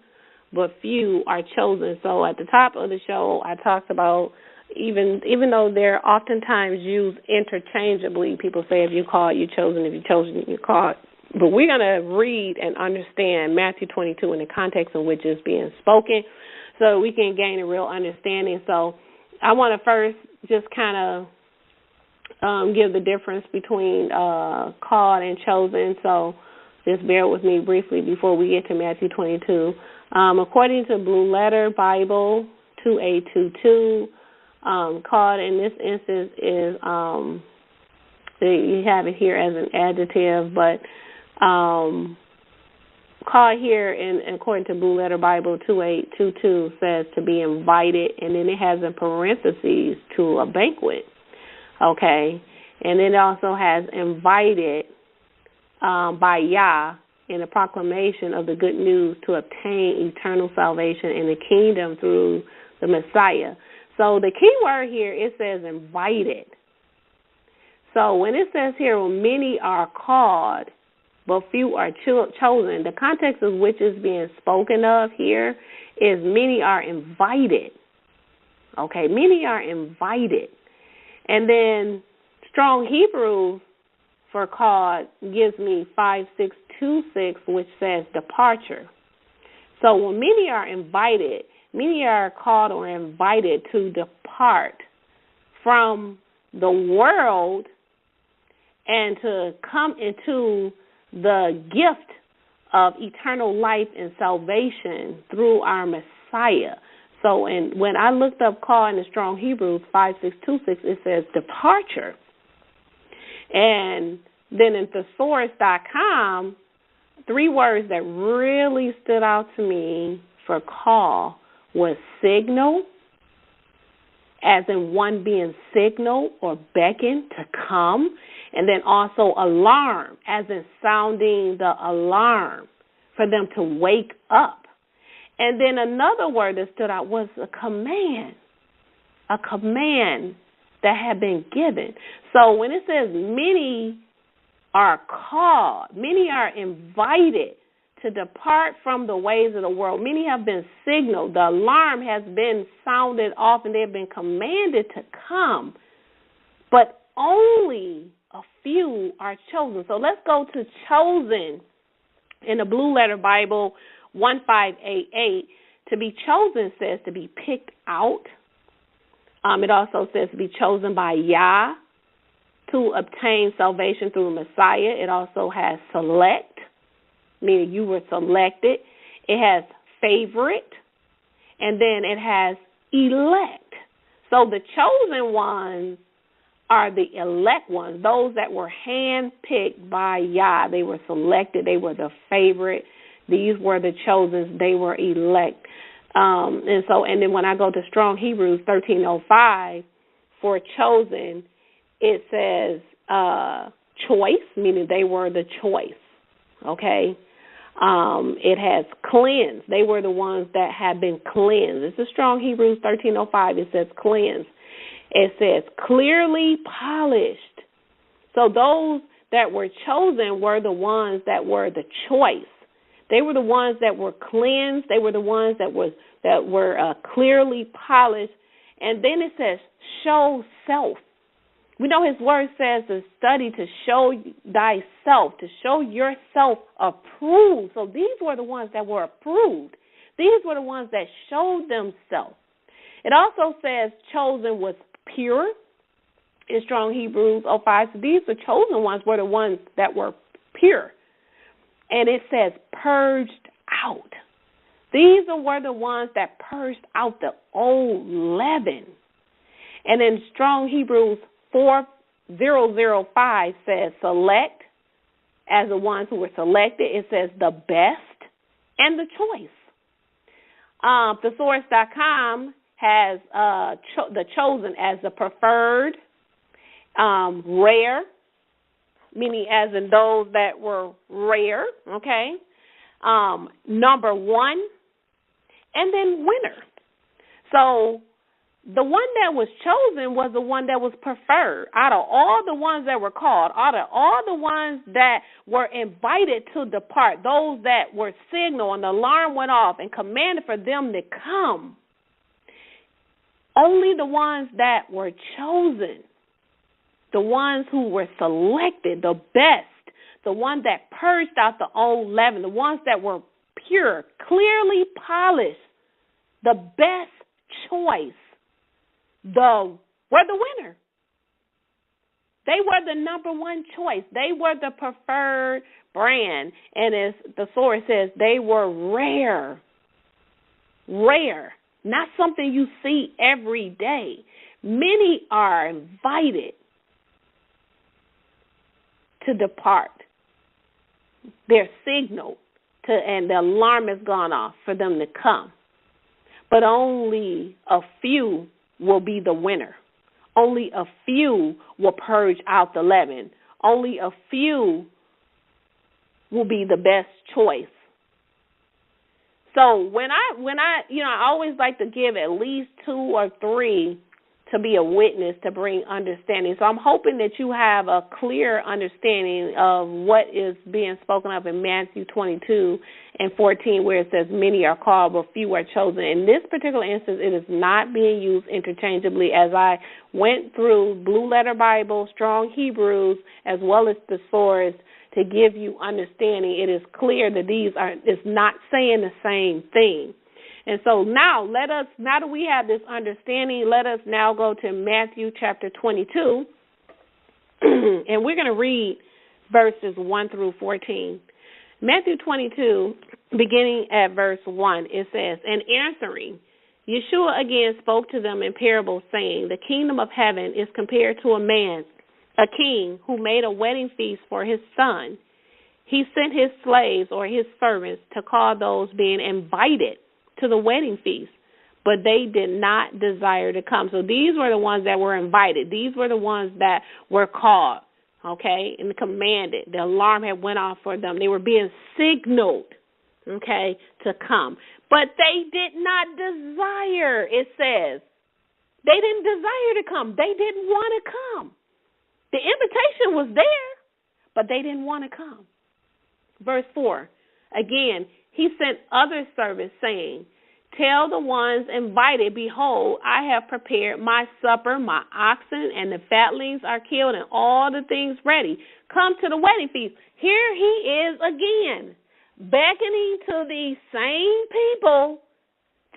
but few are chosen." So at the top of the show, I talked about, even though they're oftentimes used interchangeably, people say if you're called, you're chosen, if you're chosen, you're called. But we're going to read and understand Matthew 22 in the context in which it's being spoken, so we can gain a real understanding. So I want to first just kind of give the difference between called and chosen. So just bear with me briefly before we get to Matthew 22. According to Blue Letter Bible 2822, called in this instance is, you have it here as an adjective, but called here, according to Blue Letter Bible 2822, says to be invited, and then it has in parentheses to a banquet, okay? And then it also has invited by Yah in the proclamation of the good news to obtain eternal salvation in the kingdom through the Messiah. So the key word here, it says invited. So when it says here, well, many are called, but few are chosen, the context of which is being spoken of here is many are invited. Okay, many are invited. And then Strong Hebrew for called gives me 5626, which says departure. So when many are invited, many are called or invited to depart from the world and to come into the gift of eternal life and salvation through our Messiah. So, and when I looked up call in the Strong Hebrews 5626, it says departure. And then in thesaurus.com, 3 words that really stood out to me for call was signal, as in one being signaled or beckoned to come, and then also alarm, as in sounding the alarm for them to wake up. And then another word that stood out was a command that had been given. So when it says many are called, many are invited to depart from the ways of the world, many have been signaled, the alarm has been sounded off, and they have been commanded to come, but only a few are chosen. So let's go to chosen in the Blue Letter Bible 1588. To be chosen says to be picked out. It also says to be chosen by Yah to obtain salvation through Messiah. It also has select, meaning you were selected. It has favorite, and then it has elect. So the chosen ones are the elect ones, those that were handpicked by Yah. They were selected. They were the favorite. These were the chosen. They were elect. And then when I go to Strong Hebrews 1305 for chosen, it says choice, meaning they were the choice. Okay. It has cleansed. They were the ones that had been cleansed. It's a Strong Hebrews 1305. It says cleansed. It says clearly polished. So those that were chosen were the ones that were the choice. They were the ones that were cleansed. They were the ones that were clearly polished. And then it says show self. We know his word says to study to show thyself, to show yourself approved. So these were the ones that were approved. These were the ones that showed themselves. It also says chosen was pure in Strong Hebrews 05. So these the chosen ones were the ones that were pure. And it says purged out. These were the ones that purged out the old leaven. And in Strong Hebrews 4005 says select, as the ones who were selected. It says the best and the choice. Thesaurus.com has the chosen as the preferred, rare, meaning as in those that were rare, okay, number one, and then winner. So the one that was chosen was the one that was preferred. Out of all the ones that were called, out of all the ones that were invited to depart, those that were signaled and the alarm went off and commanded for them to come, only the ones that were chosen, the ones who were selected, the best, the ones that purged out the old leaven, the ones that were pure, clearly polished, the best choice, were the winner. They were the number one choice. They were the preferred brand. And as the source says, they were rare. Rare. Not something you see every day. Many are invited to depart. They're signaled and the alarm has gone off for them to come. But only a few will be the winner. Only a few will purge out the leaven. Only a few will be the best choice. So when I always like to give at least 2 or 3 to be a witness to bring understanding. So I'm hoping that you have a clear understanding of what is being spoken of in Matthew 22:14, where it says many are called but few are chosen. In this particular instance, it is not being used interchangeably. As I went through Blue Letter Bible, Strong Hebrews, as well as the source, to give you understanding, it is clear that it's not saying the same thing. And so now that we have this understanding, let us now go to Matthew chapter 22, and we're going to read verses 1 through 14. Matthew 22, beginning at verse 1, it says, "And answering, Yeshua again spoke to them in parables, saying, The kingdom of heaven is compared to a king who made a wedding feast for his son. He sent his slaves or his servants to call those being invited to the wedding feast, but they did not desire to come." So these were the ones that were invited. These were the ones that were called, okay, and commanded. The alarm had went off for them. They were being signaled, okay, to come. But they did not desire, it says. They didn't desire to come. They didn't want to come. The invitation was there, but they didn't want to come. Verse 4, again, he sent other servants, saying, "Tell the ones invited, behold, I have prepared my supper, my oxen and the fatlings are killed, and all the things ready. Come to the wedding feast." Here he is again, beckoning to these same people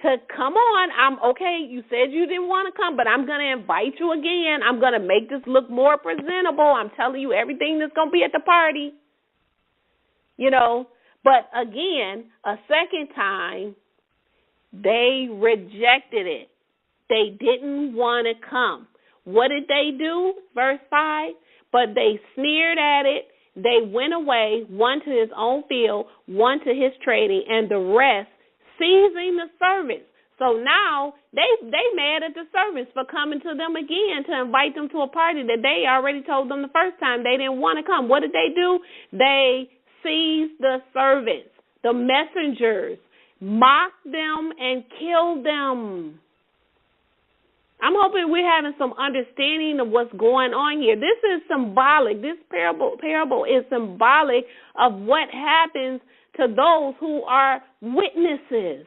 to come on. Okay, you said you didn't want to come, but I'm going to invite you again. I'm going to make this look more presentable. I'm telling you everything that's going to be at the party. You know, but again, a second time, they rejected it. They didn't want to come. What did they do? Verse 5, "But they sneered at it. They went away, one to his own field, one to his trading, and the rest seizing the servants." So now they mad at the servants for coming to them again to invite them to a party that they already told them the first time they didn't want to come. What did they do? They seized the servants, the messengers, mocked them, and killed them. I'm hoping we're having some understanding of what's going on here. This is symbolic. This parable is symbolic of what happens to those who are witnesses.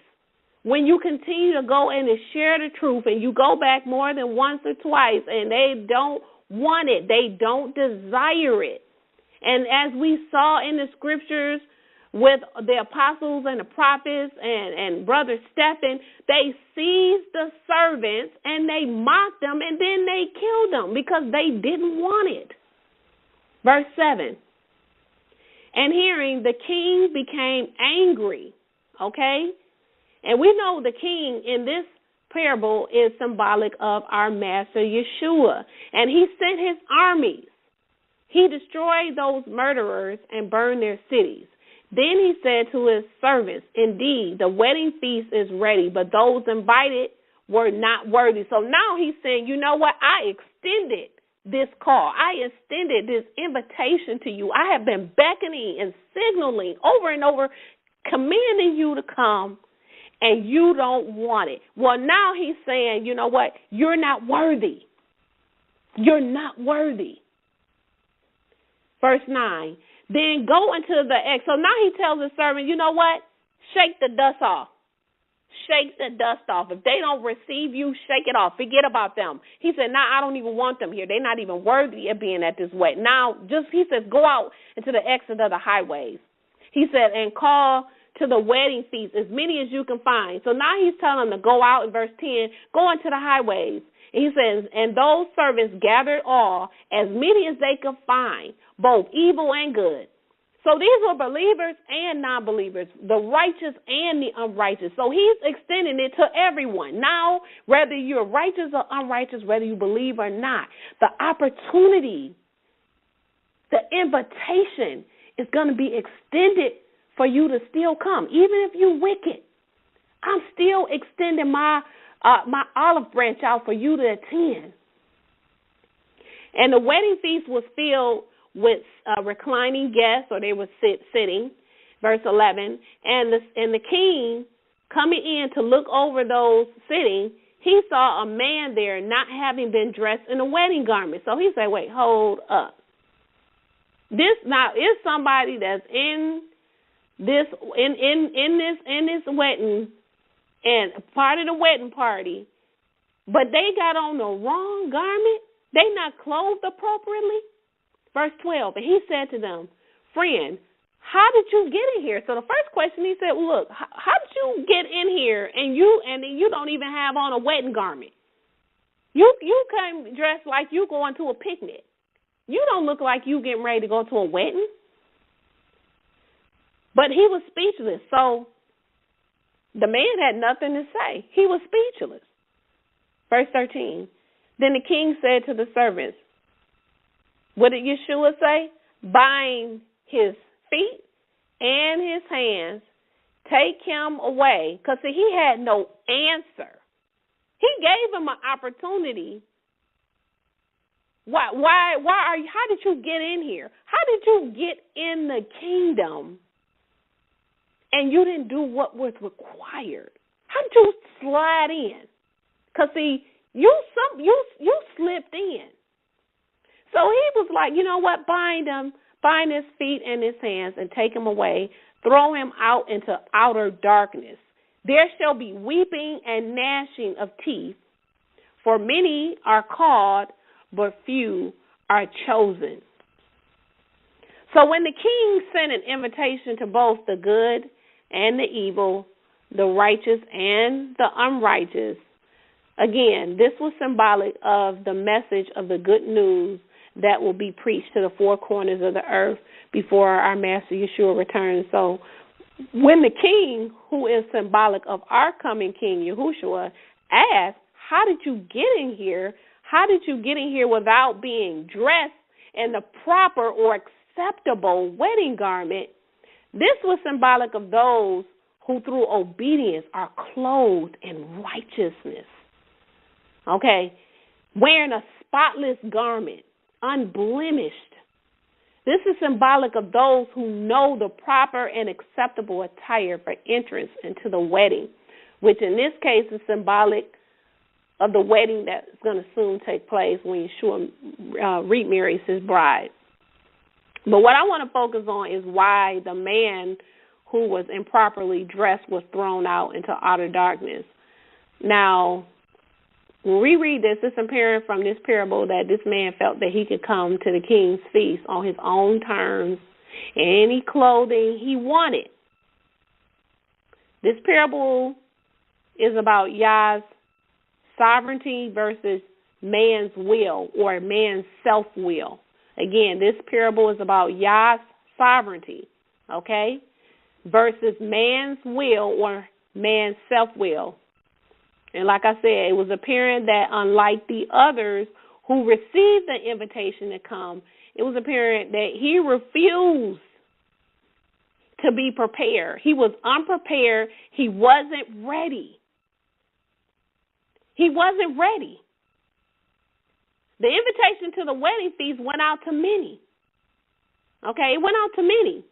When you continue to go in and share the truth and you go back more than once or twice and they don't want it, they don't desire it. And as we saw in the scriptures with the apostles and the prophets and Brother Stephen, they seized the servants and they mocked them and then they killed them because they didn't want it. Verse 7, "And hearing, the king became angry," okay? And we know the king in this parable is symbolic of our master Yeshua. And he sent his armies. He destroyed those murderers and burned their cities. Then he said to his servants, "Indeed, the wedding feast is ready, but those invited were not worthy." So now he's saying, you know what? I extended this call. I extended this invitation to you. I have been beckoning and signaling over and over, commanding you to come, and you don't want it. Well, now he's saying, you know what? You're not worthy. You're not worthy. Verse 9, "Then go into the X." So now he tells the servant, you know what? Shake the dust off. Shake the dust off. If they don't receive you, shake it off. Forget about them. He said, "Now I don't even want them here. They're not even worthy of being at this wedding." Now, he says, "Go out into the exit of the highways." He said, "And call to the wedding feast as many as you can find." So now he's telling them to go out in verse 10, go into the highways. And he says, "And those servants gathered all, as many as they could find, both evil and good." So these were believers and non-believers, the righteous and the unrighteous. So he's extending it to everyone. Now, whether you're righteous or unrighteous, whether you believe or not, the opportunity, the invitation is going to be extended for you to still come, even if you're wicked. I'm still extending my olive branch out for you to attend. And the wedding feast was filled with reclining guests, or they were sitting. Verse 11, and the king coming in to look over those sitting, he saw a man there not having been dressed in a wedding garment. So he said, "Wait, hold up. This now is somebody that's in this wedding and part of the wedding party, but they got on the wrong garment. They not clothed appropriately." Verse 12, and he said to them, "Friend, how did you get in here?" So the first question he said, "Look, how did you get in here and you don't even have on a wedding garment? You came dressed like you going to a picnic. You don't look like you getting ready to go to a wedding." But he was speechless. So the man had nothing to say. He was speechless. Verse 13. Then the king said to the servants, what did Yeshua say? Bind his feet and his hands. Take him away. Because he had no answer. He gave him an opportunity. Why are you, how did you get in here? How did you get in the kingdom and you didn't do what was required? How did you slide in? Because, see, you slipped in. So he was like, you know what, bind his feet and his hands and take him away, throw him out into outer darkness. There shall be weeping and gnashing of teeth, for many are called, but few are chosen. So when the king sent an invitation to both the good and the evil, the righteous and the unrighteous, again, this was symbolic of the message of the good news that will be preached to the four corners of the earth before our Master Yeshua returns. So when the king, who is symbolic of our coming King Yahushua, asked, how did you get in here? How did you get in here without being dressed in the proper or acceptable wedding garment? This was symbolic of those who through obedience are clothed in righteousness. Okay? Wearing a spotless garment, unblemished. This is symbolic of those who know the proper and acceptable attire for entrance into the wedding, which in this case is symbolic of the wedding that's going to soon take place when Yeshua remarries his bride. But what I want to focus on is why the man who was improperly dressed was thrown out into outer darkness. Now, when we read this, it's apparent from this parable that this man felt that he could come to the king's feast on his own terms, any clothing he wanted. This parable is about Yah's sovereignty versus man's will or man's self-will. Again, this parable is about Yah's sovereignty, okay, versus man's will or man's self-will. And like I said, it was apparent that unlike the others who received the invitation to come, it was apparent that he refused to be prepared. He was unprepared. He wasn't ready. He wasn't ready. The invitation to the wedding feast went out to many. Okay, it went out to many.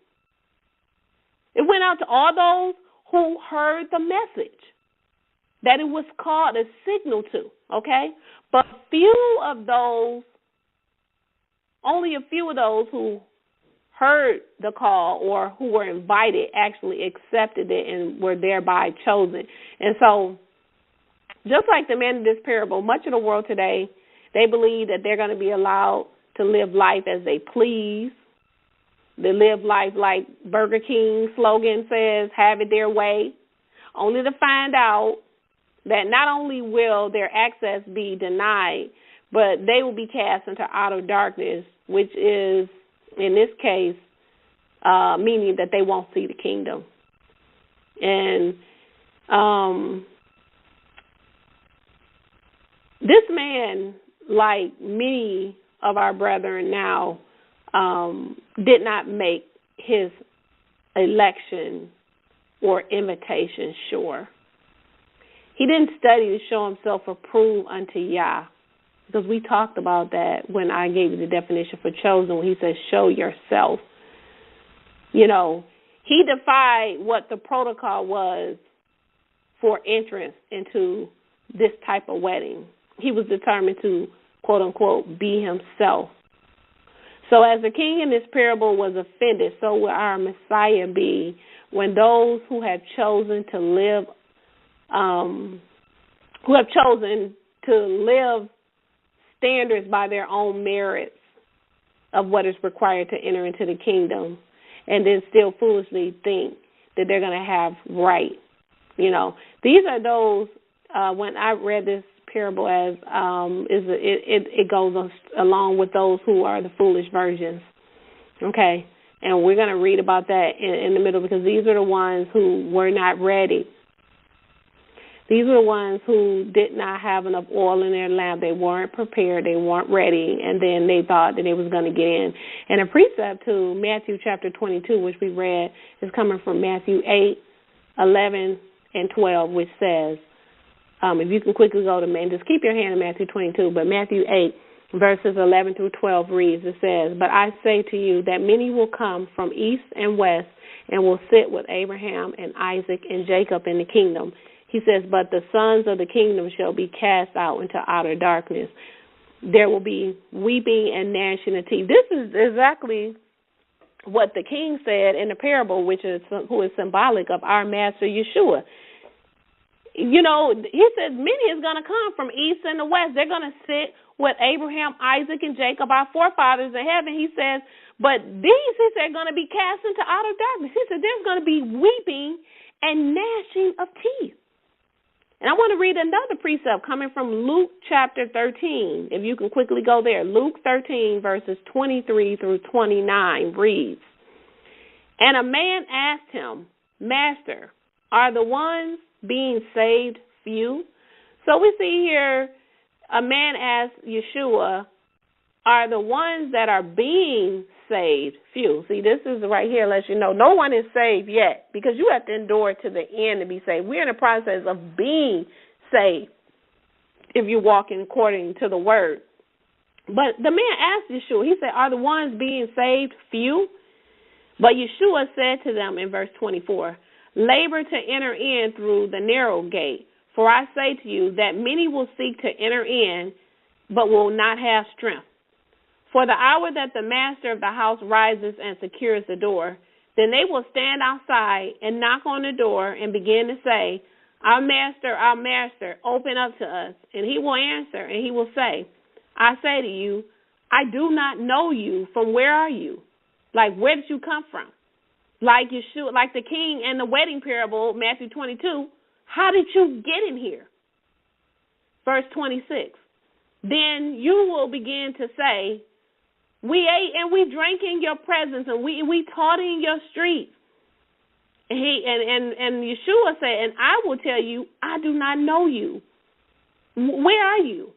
It went out to all those who heard the message that it was called a signal to, okay? But only a few of those who heard the call or who were invited actually accepted it and were thereby chosen. And so, just like the man in this parable, much of the world today, they believe that they're going to be allowed to live life as they please. They live life like Burger King's slogan says, have it their way, only to find out that not only will their access be denied, but they will be cast into outer darkness, which is, in this case, meaning that they won't see the kingdom. And this man, like many of our brethren now, did not make his election or invitation sure. He didn't study to show himself approved unto Yah, because we talked about that when I gave you the definition for chosen, when he says show yourself. You know, he defied what the protocol was for entrance into this type of wedding. He was determined to, quote unquote, be himself. So as the king in this parable was offended, so will our Messiah be when those who have chosen to live standards by their own merits of what is required to enter into the kingdom, and then still foolishly think that they're going to have right. You know, these are those, when I read this parable as, it goes along with those who are the foolish virgins. Okay, And we're going to read about that in the middle, because these are the ones who were not ready. These were the ones who did not have enough oil in their lamp. They weren't prepared. They weren't ready. And then they thought that they was going to get in. And a precept to Matthew chapter 22, which we read, is coming from Matthew 8, 11, and 12, which says, if you can quickly go to, and just keep your hand in Matthew 22, but Matthew 8, verses 11 through 12 reads, it says, "But I say to you that many will come from east and west and will sit with Abraham and Isaac and Jacob in the kingdom." He says, "But the sons of the kingdom shall be cast out into outer darkness. There will be weeping and gnashing of teeth." This is exactly what the king said in the parable, who is symbolic of our master Yeshua. You know, he said many is going to come from east and the west. They're going to sit with Abraham, Isaac, and Jacob, our forefathers in heaven. He says, but these, he said, are going to be cast into outer darkness. He said there's going to be weeping and gnashing of teeth. And I want to read another precept coming from Luke chapter 13. If you can quickly go there. Luke 13, verses 23 through 29 reads, "And a man asked him, 'Master, are the ones being saved few?'" So we see here a man asked Yeshua, are the ones that are being saved few? See, this is right here lets you know no one is saved yet, because you have to endure to the end to be saved. We're in the process of being saved if you're walking according to the word. But the man asked Yeshua, he said, are the ones being saved few? But Yeshua said to them in verse 24, "Labor to enter in through the narrow gate. For I say to you that many will seek to enter in, but will not have strength. For the hour that the master of the house rises and secures the door, then they will stand outside and knock on the door and begin to say, 'Our master, open up to us.' And he will answer, and he will say, 'I say to you, I do not know you. From where are you?'" Like, where did you come from? Like Yeshua, like the king and the wedding parable, Matthew 22, how did you get in here? Verse 26, "Then you will begin to say, 'We ate and we drank in your presence, and we taught in your streets.' And Yeshua said, 'And I will tell you, I do not know you. Where are you?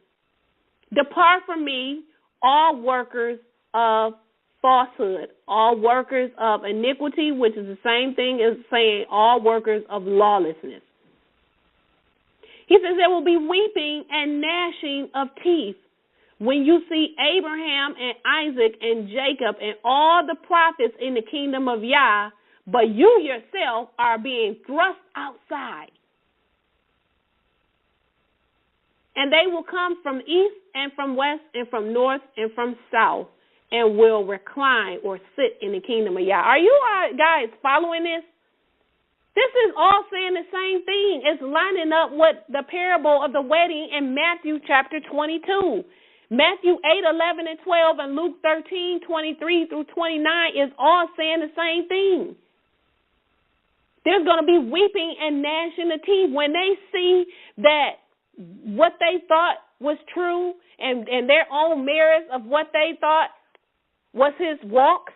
Depart from me, all workers of falsehood,'" all workers of iniquity, which is the same thing as saying all workers of lawlessness. He says there will be weeping and gnashing of teeth when you see Abraham and Isaac and Jacob and all the prophets in the kingdom of Yah, but you yourself are being thrust outside. "And they will come from east and from west and from north and from south, and will recline or sit in the kingdom of Yah." Are you guys following this? This is all saying the same thing. It's lining up with the parable of the wedding in Matthew chapter 22. Matthew 8, 11, and 12, and Luke 13, 23 through 29 is all saying the same thing. There's going to be weeping and gnashing of teeth when they see that what they thought was true and their own merits of what they thought was his walk.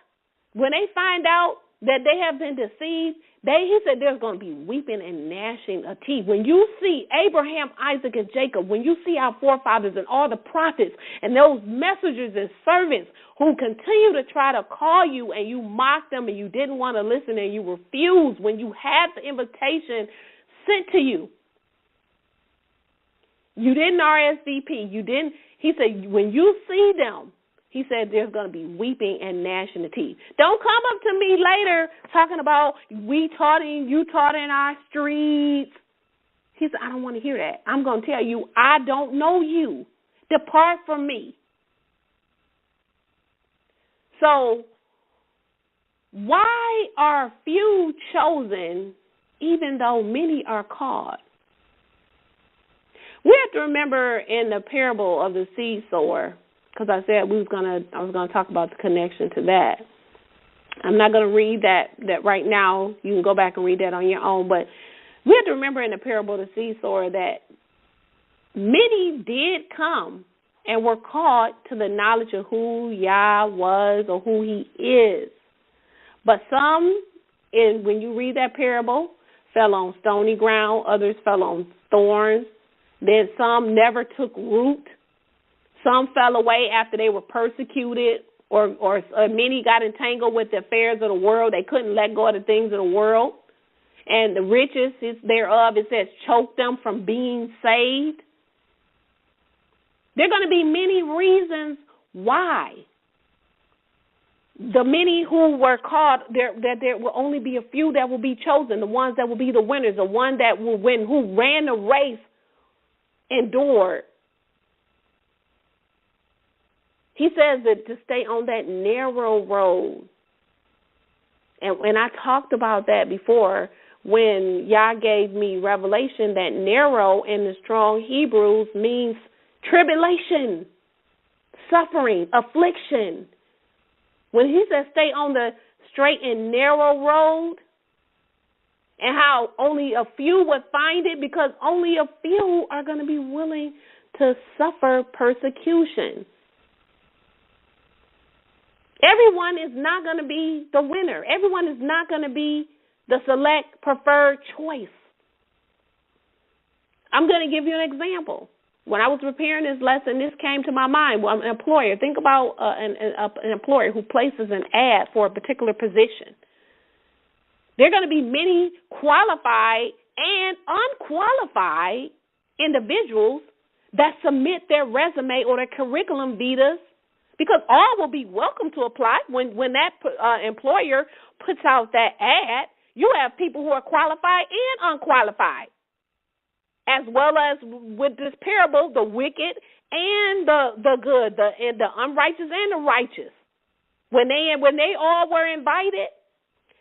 When they find out that they have been deceived, he said there's going to be weeping and gnashing of teeth. When you see Abraham, Isaac, and Jacob, when you see our forefathers and all the prophets and those messengers and servants who continue to try to call you and you mock them and you didn't want to listen and you refused when you had the invitation sent to you. You didn't RSVP. You didn't. He said when you see them, he said there's going to be weeping and gnashing of teeth. Don't come up to me later talking about you taught in our streets. He said, I don't want to hear that. I'm going to tell you, I don't know you. Depart from me. So why are few chosen even though many are called? We have to remember in the parable of the seed sower, because I said I was going to talk about the connection to that. I'm not going to read that right now. You can go back and read that on your own. But we have to remember in the parable of the seed sower that many did come and were called to the knowledge of who Yah was or who he is. But some, when you read that parable, fell on stony ground, others fell on thorns. Then some never took root. Some fell away after they were persecuted, or many got entangled with the affairs of the world. They couldn't let go of the things of the world. And the riches thereof, it says, choke them from being saved. There are going to be many reasons why. The many who were called, that there will only be a few that will be chosen, the ones that will be the winners, the one that will win, who ran the race, endured. He says that to stay on that narrow road. And I talked about that before when Yah gave me revelation that narrow in the strong Hebrews means tribulation, suffering, affliction. When he says stay on the straight and narrow road, and how only a few would find it, because only a few are going to be willing to suffer persecution. Everyone is not going to be the winner. Everyone is not going to be the select preferred choice. I'm going to give you an example. When I was preparing this lesson, this came to my mind. Well, an employer. Think about an employer who places an ad for a particular position. There are going to be many qualified and unqualified individuals that submit their resume or their curriculum vitas, because all will be welcome to apply. When that employer puts out that ad, you have people who are qualified and unqualified, as well as with this parable, the wicked and the good, the unrighteous and the righteous. When they all were invited,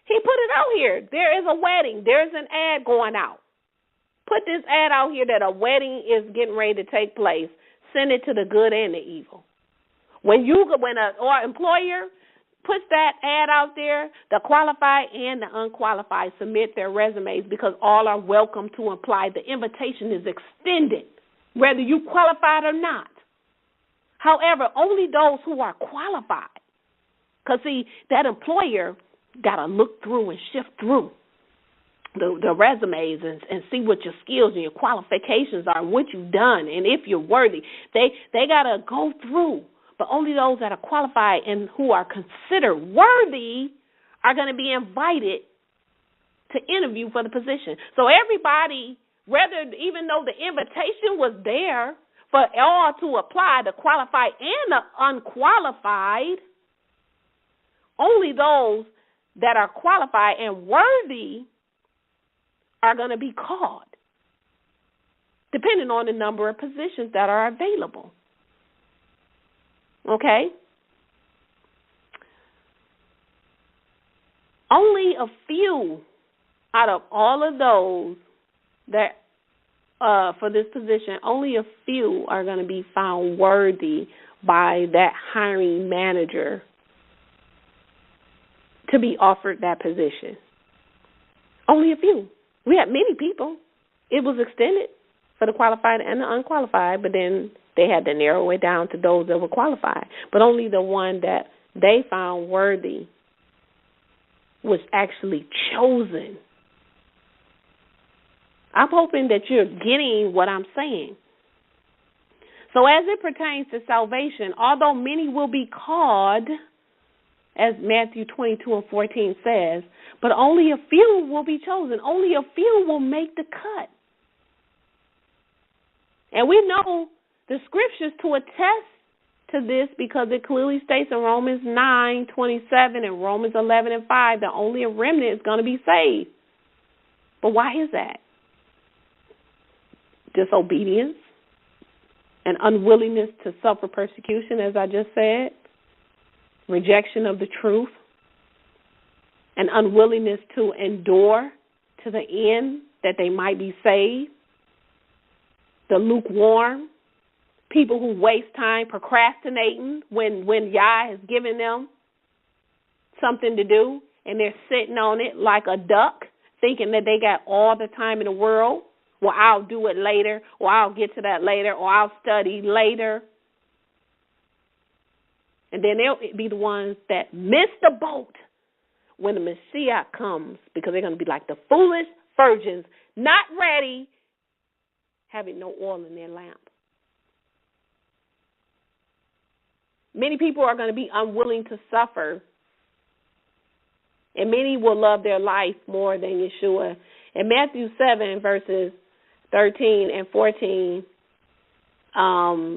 he put it out here. There is a wedding. There's an ad going out. Put this ad out here that a wedding is getting ready to take place. Send it to the good and the evil. When an employer puts that ad out there, the qualified and the unqualified submit their resumes, because all are welcome to apply. The invitation is extended, whether you qualified or not. However, only those who are qualified. Because, see, that employer got to look through and shift through the resumes and see what your skills and your qualifications are, what you've done, and if you're worthy. They got to go through. But only those that are qualified and who are considered worthy are going to be invited to interview for the position. So everybody, even though the invitation was there for all to apply, the qualified and the unqualified, only those that are qualified and worthy are going to be called, depending on the number of positions that are available. Okay? Only a few out of all of those that for this position, only a few are going to be found worthy by that hiring manager to be offered that position. Only a few. We had many people. It was extended for the qualified and the unqualified, but then they had to narrow it down to those that were qualified. But only the one that they found worthy was actually chosen. I'm hoping that you're getting what I'm saying. So as it pertains to salvation, although many will be called, as Matthew 22:14 says, but only a few will be chosen. Only a few will make the cut. And we know the scriptures to attest to this, because it clearly states in Romans 9:27 and Romans 11:5 that only a remnant is going to be saved. But why is that? Disobedience and unwillingness to suffer persecution, as I just said, rejection of the truth, and unwillingness to endure to the end that they might be saved. The lukewarm, people who waste time procrastinating when Yah has given them something to do, and they're sitting on it like a duck, thinking that they got all the time in the world. Well, I'll do it later, or I'll get to that later, or I'll study later. And then they'll be the ones that miss the boat when the Messiah comes, because they're going to be like the foolish virgins, not ready, having no oil in their lamp. Many people are going to be unwilling to suffer, and many will love their life more than Yeshua. In Matthew 7, verses 13 and 14,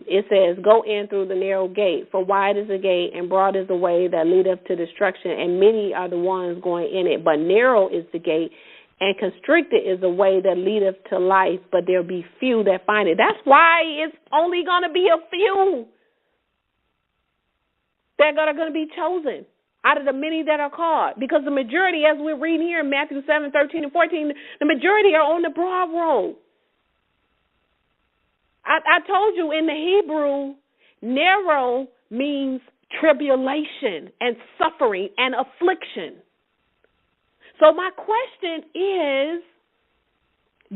it says, "Go in through the narrow gate, for wide is the gate, and broad is the way that leadeth to destruction, and many are the ones going in it. But narrow is the gate, and constricted is the way that leadeth to life, but there'll be few that find it." That's why it's only going to be a few that are going to be chosen out of the many that are called. Because the majority, as we're reading here in Matthew 7, 13 and 14, the majority are on the broad road. I told you in the Hebrew, narrow means tribulation and suffering and affliction. So my question is,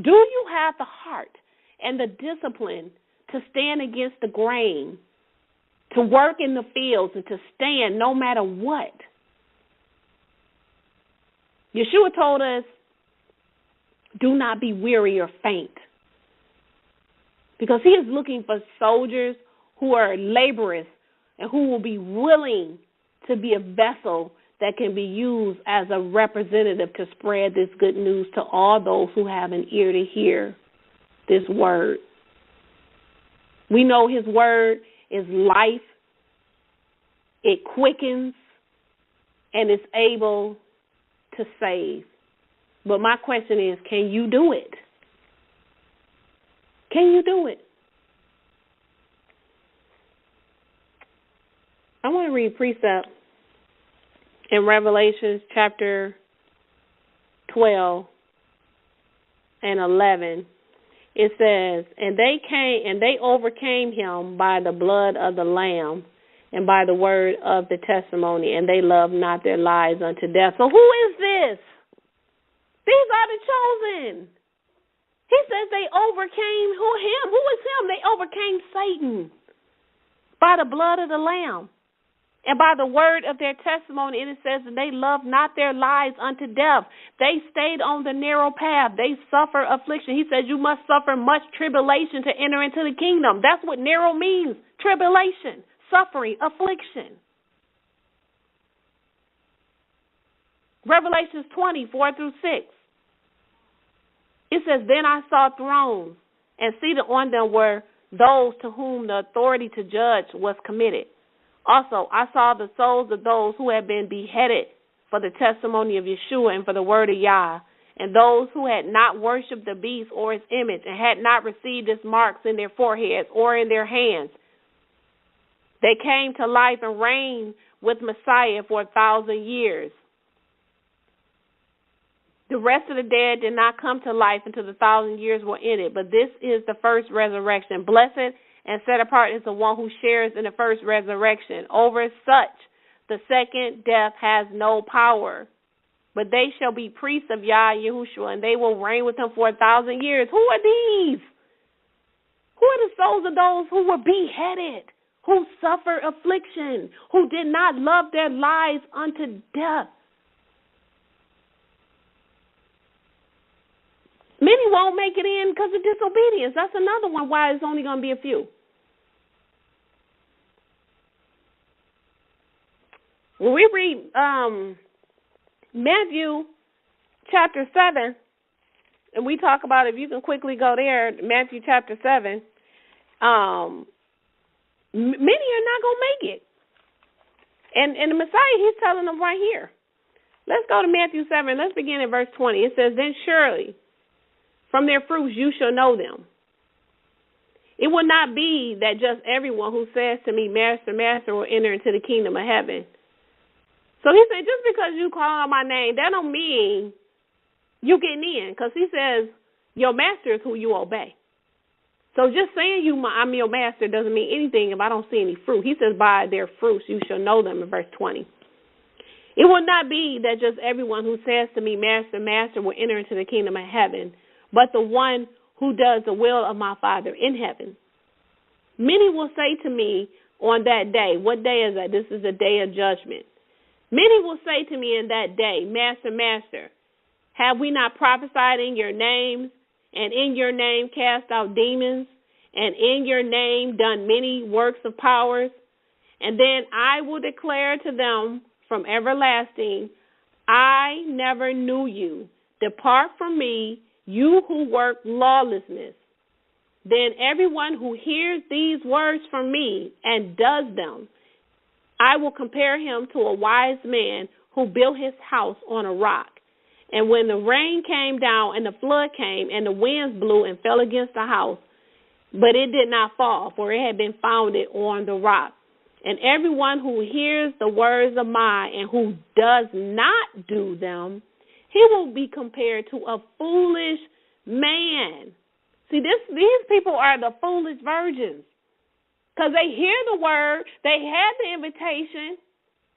do you have the heart and the discipline to stand against the grain, to work in the fields, and to stand no matter what? Yeshua told us, do not be weary or faint, because he is looking for soldiers who are laborers and who will be willing to be a vessel that can be used as a representative to spread this good news to all those who have an ear to hear this word. We know his word is life. It quickens and is able to save. But my question is, can you do it? Can you do it? I want to read precept in Revelation chapter 12 and 11. It says, "And they overcame him by the blood of the Lamb and by the word of the testimony, and they loved not their lives unto death." So who is this? These are the chosen. He says they overcame him. Who is him? They overcame Satan by the blood of the Lamb and by the word of their testimony. And it says that they loved not their lives unto death. They stayed on the narrow path. They suffer affliction. He says you must suffer much tribulation to enter into the kingdom. That's what narrow means, tribulation, suffering, affliction. Revelations 20, 4 through 6. It says, "Then I saw thrones, and seated on them were those to whom the authority to judge was committed. Also, I saw the souls of those who had been beheaded for the testimony of Yeshua and for the word of Yah, and those who had not worshipped the beast or his image, and had not received his marks in their foreheads or in their hands. They came to life and reigned with Messiah for 1,000 years. The rest of the dead did not come to life until the 1,000 years were ended, but this is the first resurrection. Blessed and set apart is the one who shares in the first resurrection. Over such, the second death has no power, but they shall be priests of Yah Yahushua, and they will reign with him for 1,000 years. Who are these? Who are the souls of those who were beheaded, who suffered affliction, who did not love their lives unto death? Many won't make it in because of disobedience. That's another one why it's only going to be a few. When we read Matthew chapter 7, and we talk about, if you can quickly go there, Matthew chapter 7, many are not going to make it. And the Messiah, he's telling them right here. Let's go to Matthew 7. Let's begin at verse 20. It says, "Then surely from their fruits you shall know them. It will not be that just everyone who says to me, Master, Master, will enter into the kingdom of heaven." So he said, just because you call out my name, that don't mean you getting in. Because he says, your master is who you obey. So just saying I'm your master doesn't mean anything if I don't see any fruit. He says, by their fruits you shall know them in verse 20. It will not be that just everyone who says to me, Master, Master, will enter into the kingdom of heaven, but the one who does the will of my Father in heaven. Many will say to me on that day, what day is that? This is the day of judgment. Many will say to me in that day, Master, Master, have we not prophesied in your name, and in your name cast out demons, and in your name done many works of powers? And then I will declare to them from everlasting, I never knew you. Depart from me, you who work lawlessness. Then everyone who hears these words from me and does them, I will compare him to a wise man who built his house on a rock. And when the rain came down and the flood came and the winds blew and fell against the house, but it did not fall, for it had been founded on the rock. And everyone who hears the words of mine and who does not do them, he will be compared to a foolish man. See, these people are the foolish virgins, because they hear the word, they had the invitation,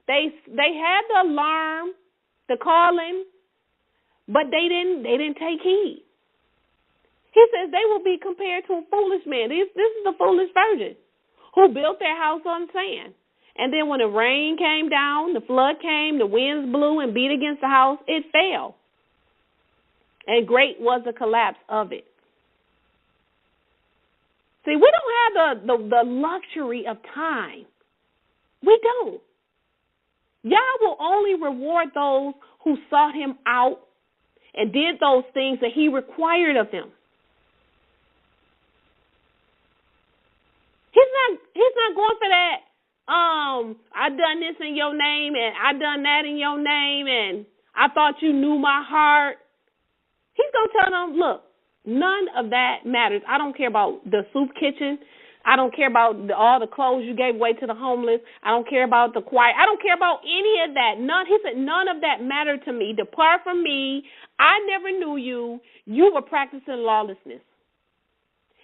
they had the alarm, the calling, but they didn't take heed. He says they will be compared to a foolish man. This is the foolish virgin who built their house on sand. And then when the rain came down, the flood came, the winds blew and beat against the house, it fell. And great was the collapse of it. See, we don't have the luxury of time. We don't. Yah will only reward those who sought him out and did those things that he required of them. He's not going for that. I done this in your name and I done that in your name and I thought you knew my heart. He's going to tell them, look, none of that matters. I don't care about the soup kitchen. I don't care about all the clothes you gave away to the homeless. I don't care about the choir. I don't care about any of that. He said, none of that mattered to me. Depart from me. I never knew you. You were practicing lawlessness.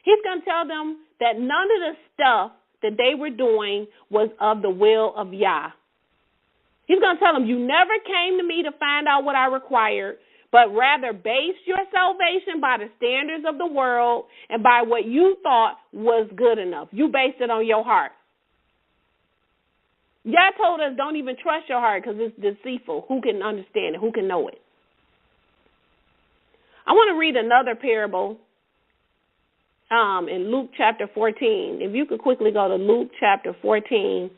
He's going to tell them that none of the stuff that they were doing was of the will of Yah. He's going to tell them, you never came to me to find out what I required, but rather based your salvation by the standards of the world and by what you thought was good enough. You based it on your heart. Yah told us don't even trust your heart because it's deceitful. Who can understand it? Who can know it? I want to read another parable in Luke chapter 14. If you could quickly go to Luke chapter 14,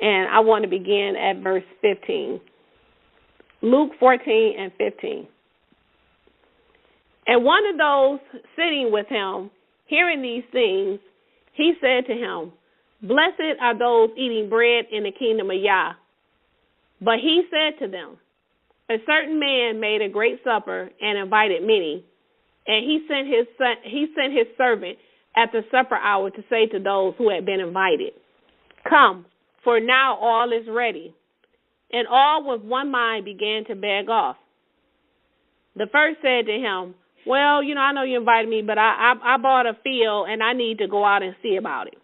and I want to begin at verse 15. Luke 14 and 15. And one of those sitting with him, hearing these things, he said to him, blessed are those eating bread in the kingdom of Yah. But he said to them, a certain man made a great supper and invited many. And he sent his servant at the supper hour to say to those who had been invited, come, for now all is ready. And all with one mind began to beg off. The first said to him, well, I know you invited me, but I bought a field and I need to go out and see about it.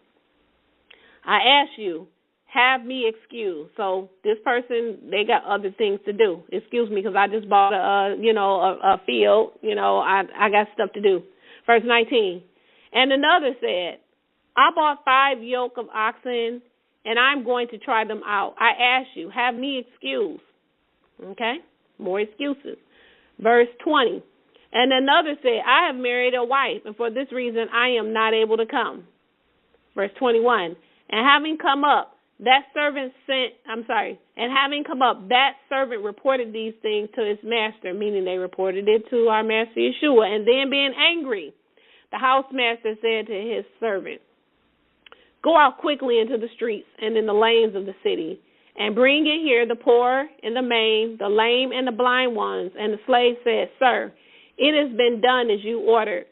I ask you, have me excused. So this person, they got other things to do. Excuse me, because I just bought a field. I got stuff to do. Verse 19. And another said, I bought 5 yoke of oxen, and I'm going to try them out. I ask you, have me excused. Okay? More excuses. Verse 20. And another said, I have married a wife, and for this reason I am not able to come. Verse 21. And having come up, that servant reported these things to his master, meaning they reported it to our master Yeshua. And then being angry, the housemaster said to his servant, go out quickly into the streets and in the lanes of the city, and bring in here the poor and the maimed, the lame and the blind ones. And the slave said, sir, it has been done as you ordered,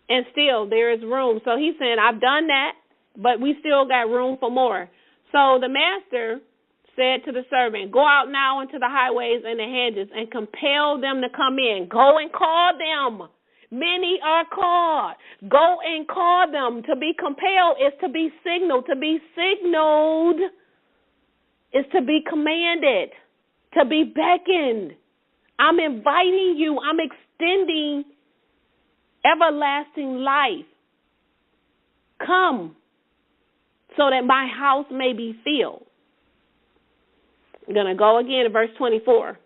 and still there is room. So he said, I've done that, but we still got room for more. So the master said to the servant, go out now into the highways and the hedges and compel them to come in. Go and call them. Many are called. Go and call them. To be compelled is to be signaled. To be signaled is to be commanded, to be beckoned. I'm inviting you. I'm extending everlasting life. Come, so that my house may be filled. I'm going to go again to verse 24.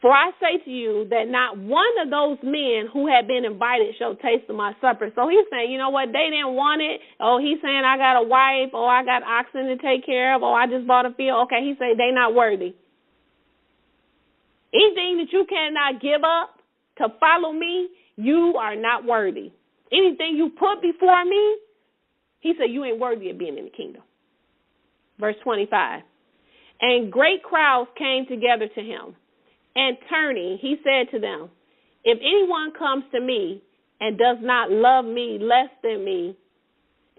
For I say to you that not one of those men who had been invited shall taste of my supper. So he's saying, you know what, they didn't want it. Oh, he's saying I got a wife. Oh, I got oxen to take care of. Oh, I just bought a field. Okay, he's saying they not worthy. Anything that you cannot give up to follow me, you are not worthy. Anything you put before me, he said you ain't worthy of being in the kingdom. Verse 25. And great crowds came together to him. And turning, he said to them, if anyone comes to me and does not love me less than me,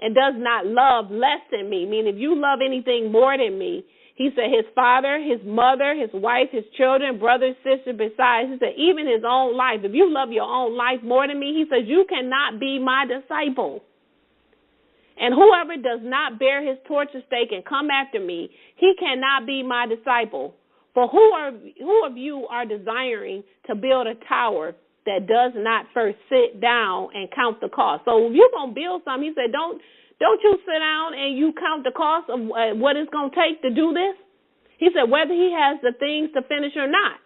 and does not love less than me, meaning if you love anything more than me, he said his father, his mother, his wife, his children, brothers, sisters, besides, he said even his own life. If you love your own life more than me, he says you cannot be my disciple. And whoever does not bear his torture stake and come after me, he cannot be my disciple. For who of you are desiring to build a tower that does not first sit down and count the cost? So if you're going to build something, he said, don't you sit down and you count the cost of what it's going to take to do this? He said, whether he has the things to finish or not.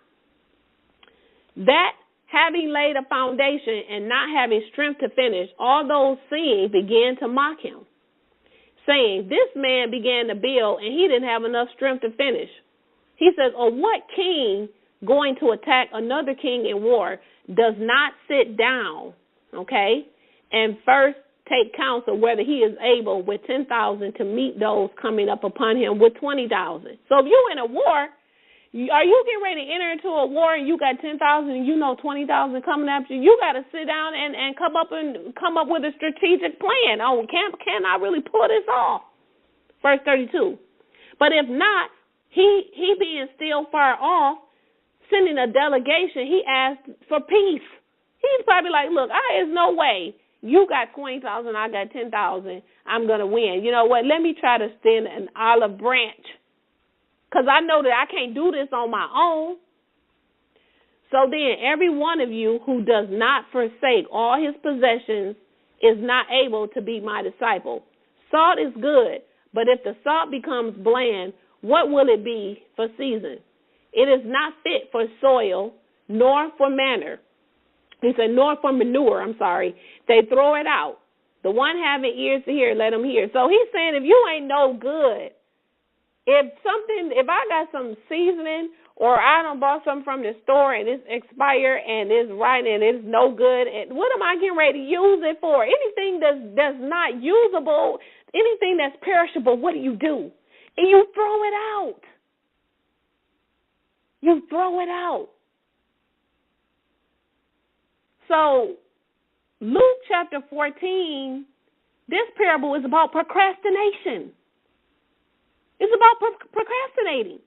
That having laid a foundation and not having strength to finish, all those seeing began to mock him, saying, this man began to build and he didn't have enough strength to finish. He says, or what king going to attack another king in war does not sit down, okay, and first take counsel whether he is able with 10,000 to meet those coming up upon him with 20,000. So if you're in a war, are you getting ready to enter into a war and you got 10,000 and you know 20,000 coming after you? You got to sit down and come up with a strategic plan. Oh, can I really pull this off? Verse 32. But if not, he being still far off, sending a delegation, he asked for peace. He's probably like, look, there's no way. You got 20,000, I got 10,000. I'm going to win. You know what? Let me try to extend an olive branch because I know that I can't do this on my own. So then every one of you who does not forsake all his possessions is not able to be my disciple. Salt is good, but if the salt becomes bland, what will it be for season? It is not fit for soil, nor for manure. He said, nor for manure, They throw it out. The one having ears to hear, let him hear. So he's saying if you ain't no good, if I got some seasoning or I done bought something from the store and it's expired and it's right and it's no good, and what am I getting ready to use it for? Anything that's not usable, anything that's perishable, what do? And you throw it out. You throw it out. So Luke chapter 14, this parable is about procrastination. It's about procrastinating.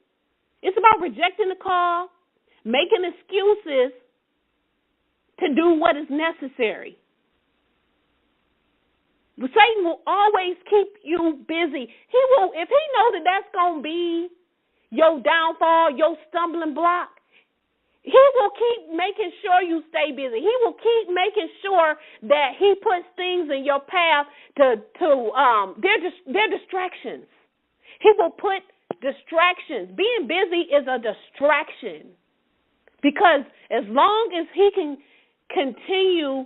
It's about rejecting the call, making excuses to do what is necessary. Satan will always keep you busy. He will, if he knows that that's going to be your downfall, your stumbling block, he will keep making sure you stay busy. He will keep making sure that he puts things in your path they're distractions. He will put distractions. Being busy is a distraction because as long as he can continue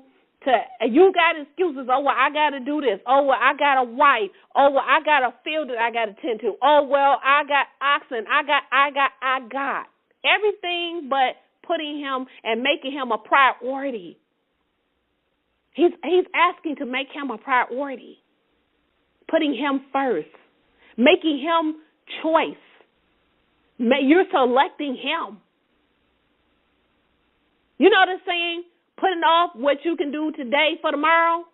you got excuses. Oh, well, I got to do this. Oh, well, I got a wife. Oh, well, I got a field that I got to tend to. Oh, well, I got oxen. I got everything but putting him and making him a priority. He's asking to make him a priority, putting him first, making him choice. You're selecting him. You know the saying, putting off what you can do today for tomorrow?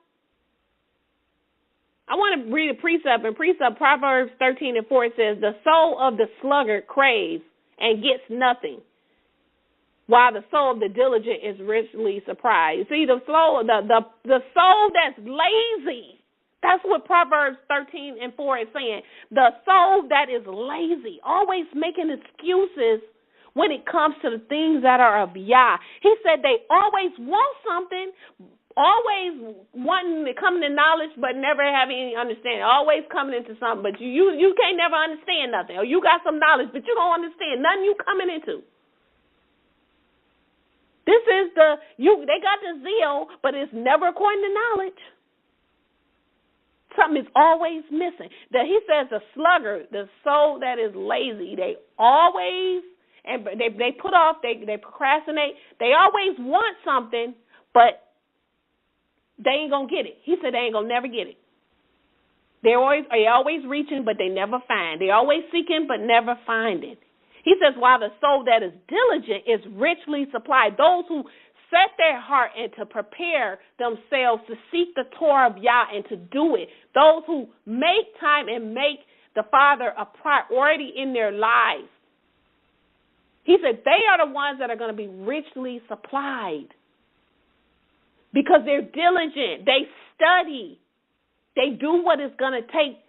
I want to read a precept. In precept, Proverbs 13:4, it says, the soul of the sluggard craves and gets nothing, while the soul of the diligent is richly surprised. See, the soul that's lazy, that's what Proverbs 13:4 is saying. The soul that is lazy, always making excuses when it comes to the things that are of Yah. He said they always want something, always wanting to come to knowledge but never having any understanding, always coming into something, but you can't never understand nothing. Or you got some knowledge, but you don't understand nothing you coming into. This is they got the zeal, but it's never according to knowledge. Something is always missing. That he says the sluggard, the soul that is lazy, they always, and they put off, they procrastinate. They always want something, but they ain't going to get it. He said they ain't going to never get it. They always reaching, but they never find. They always seeking, but never finding. He says, while the soul that is diligent is richly supplied. Those who set their heart and to prepare themselves to seek the Torah of Yah and to do it. Those who make time and make the Father a priority in their lives. He said they are the ones that are going to be richly supplied because they're diligent. They study. They do what it's going to take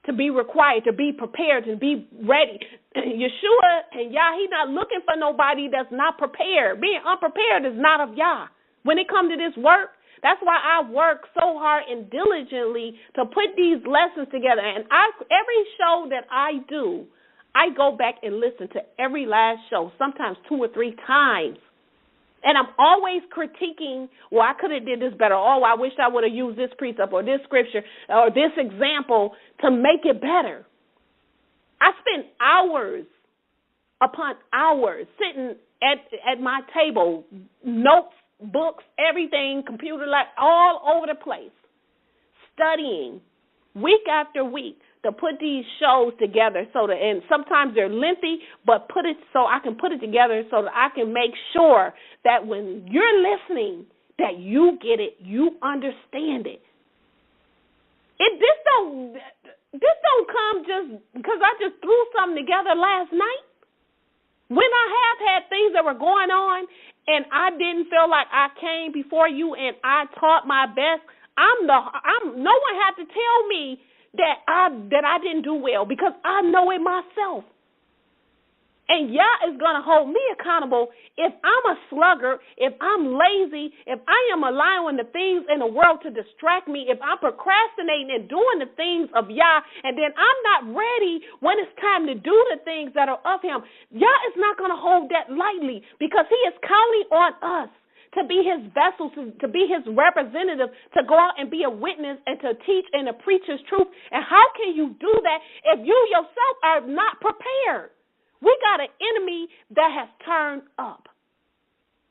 to be required, to be prepared, to be ready. Yeshua and Yah, he's not looking for nobody that's not prepared. Being unprepared is not of Yah. When it comes to this work, that's why I work so hard and diligently to put these lessons together. And every show that I do, I go back and listen to every last show, sometimes 2 or 3 times. And I'm always critiquing, well, I could have did this better. Oh, I wish I would have used this precept or this scripture or this example to make it better. I spend hours upon hours sitting at my table, notes, books, everything, computer, like all over the place, studying week after week to put these shows together and sometimes they're lengthy, but put it so I can put it together so that I can make sure that when you're listening, that you get it, you understand it. This don't come just because I just threw something together last night. When I have had things that were going on and I didn't feel like I came before you and I taught my best, no one had to tell me that I didn't do well because I know it myself. And Yah is going to hold me accountable if I'm a sluggard, if I'm lazy, if I am allowing the things in the world to distract me, if I'm procrastinating and doing the things of Yah, and then I'm not ready when it's time to do the things that are of Him. Yah is not going to hold that lightly because He is counting on us to be His vessels, to be His representative, to go out and be a witness and to teach and to preach His truth. And how can you do that if you yourself are not prepared? We got an enemy that has turned up.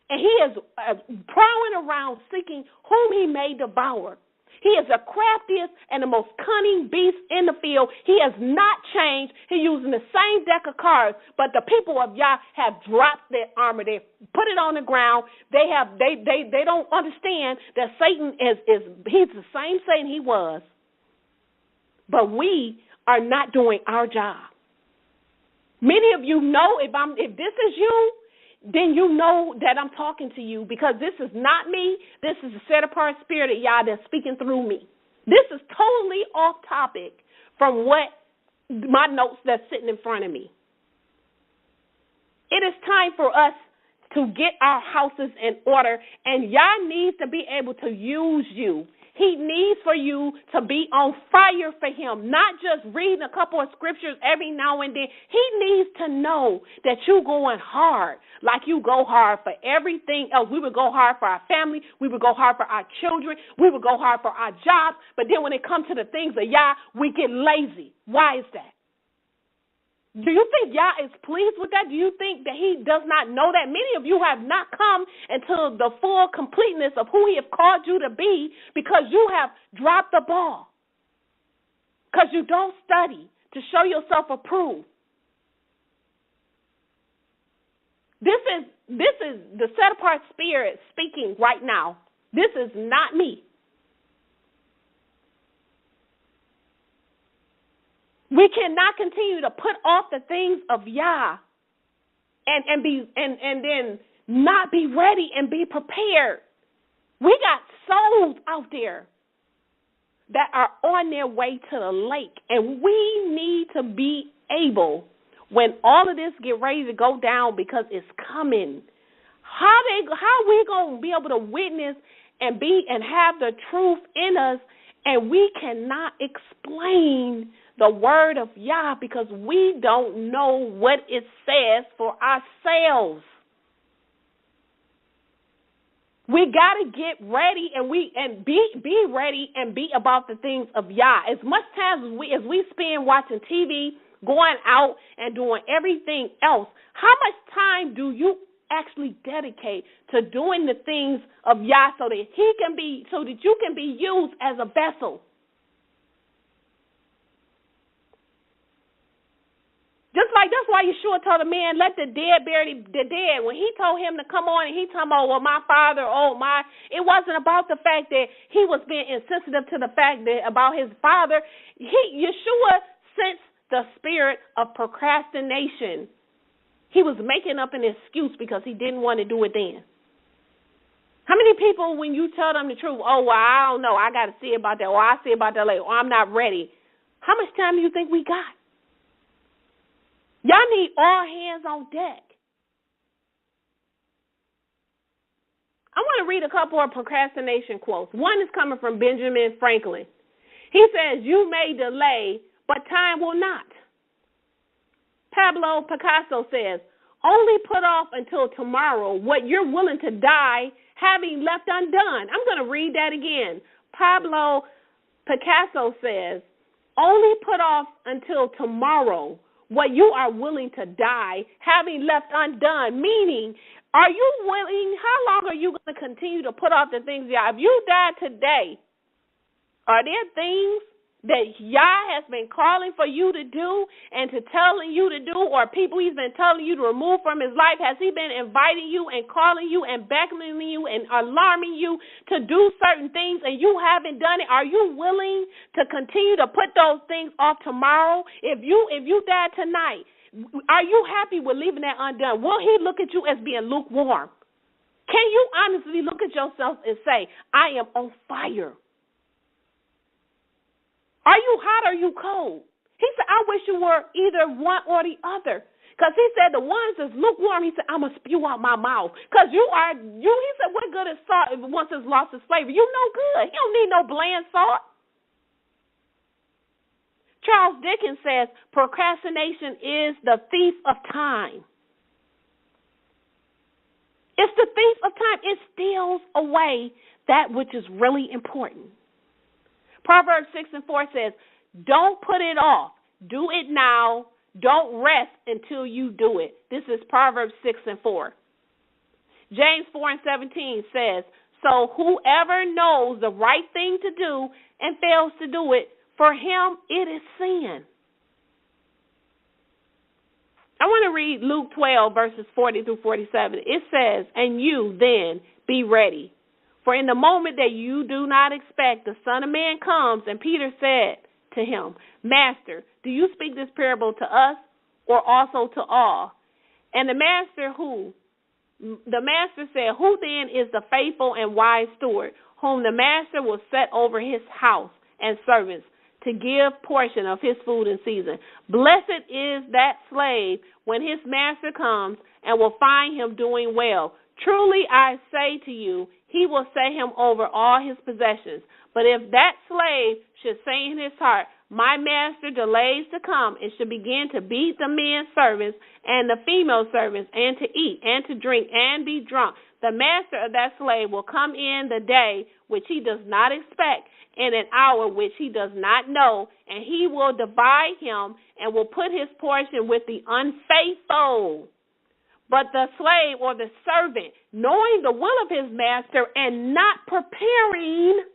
And he is prowling around seeking whom he may devour. He is the craftiest and the most cunning beast in the field. He has not changed. He's using the same deck of cards, but the people of Yah have dropped their armor. They put it on the ground. They don't understand that Satan he's the same Satan he was. But we are not doing our job. Many of you know if this is you, then you know that I'm talking to you because this is not me. This is a set-apart spirit of Yah that's speaking through me. This is totally off topic from what my notes that's sitting in front of me. It is time for us to get our houses in order, and Yah needs to be able to use you. He needs for you to be on fire for Him, not just reading a couple of scriptures every now and then. He needs to know that you're going hard like you go hard for everything else. We would go hard for our family. We would go hard for our children. We would go hard for our jobs. But then when it comes to the things of Yah, we get lazy. Why is that? Do you think Yah is pleased with that? Do you think that He does not know that? Many of you have not come into the full completeness of who He has called you to be because you have dropped the ball, because you don't study to show yourself approved. This is the set-apart spirit speaking right now. This is not me. We cannot continue to put off the things of Yah and then not be ready and be prepared. We got souls out there that are on their way to the lake, and we need to be able, when all of this get ready to go down, because it's coming, how we going to be able to witness and have the truth in us, and we cannot explain the word of Yah because we don't know what it says for ourselves? We got to get ready and be ready and be about the things of Yah. As much time as we spend watching TV, going out and doing everything else, how much time do you actually dedicate to doing the things of Yah so that you can be used as a vessel? Just like that's why Yeshua told the man, let the dead bury the dead. When he told him to come on and he told him, my father, it wasn't about the fact that he was being insensitive to the fact that about his father. Yeshua sensed the spirit of procrastination. He was making up an excuse because he didn't want to do it then. How many people, when you tell them the truth, I don't know, I got to see about that, or I'll see about that later, or I'm not ready. How much time do you think we got? Y'all need all hands on deck. I want to read a couple of procrastination quotes. One is coming from Benjamin Franklin. He says, you may delay, but time will not. Pablo Picasso says, only put off until tomorrow what you're willing to die having left undone. I'm going to read that again. Pablo Picasso says, only put off until tomorrow what you are willing to die having left undone. Meaning, are you willing, how long are you going to continue to put off the things, Yah? If you die today, are there things that Yah has been calling for you to do and to telling you to do, or people he's been telling you to remove from his life? Has he been inviting you and calling you and beckoning you and alarming you to do certain things and you haven't done it? Are you willing to continue to put those things off tomorrow? If you die tonight, are you happy with leaving that undone? Will he look at you as being lukewarm? Can you honestly look at yourself and say, I am on fire? Are you hot or are you cold? He said, I wish you were either one or the other. Because he said the ones that's lukewarm, he said, I'm going to spew out my mouth. Because he said, what good is salt if once it's lost its flavor? You no good. He don't need no bland salt. Charles Dickens says, procrastination is the thief of time. It's the thief of time. It steals away that which is really important. Proverbs 6:4 says, don't put it off. Do it now. Don't rest until you do it. This is Proverbs 6:4. James 4:17 says, so whoever knows the right thing to do and fails to do it, for him it is sin. I want to read Luke 12, verses 40 through 47. It says, and you then be ready. For in the moment that you do not expect, the Son of Man comes. And Peter said to him, Master, do you speak this parable to us or also to all? And the master said, who then is the faithful and wise steward, whom the master will set over his house and servants to give portion of his food in season? Blessed is that slave when his master comes and will find him doing well. Truly I say to you, he will set him over all his possessions. But if that slave should say in his heart, my master delays to come, and should begin to beat the men servants and the female servants, and to eat and to drink and be drunk, the master of that slave will come in the day which he does not expect, in an hour which he does not know, and he will divide him and will put his portion with the unfaithful. But the slave or the servant, knowing the will of his master and not preparing,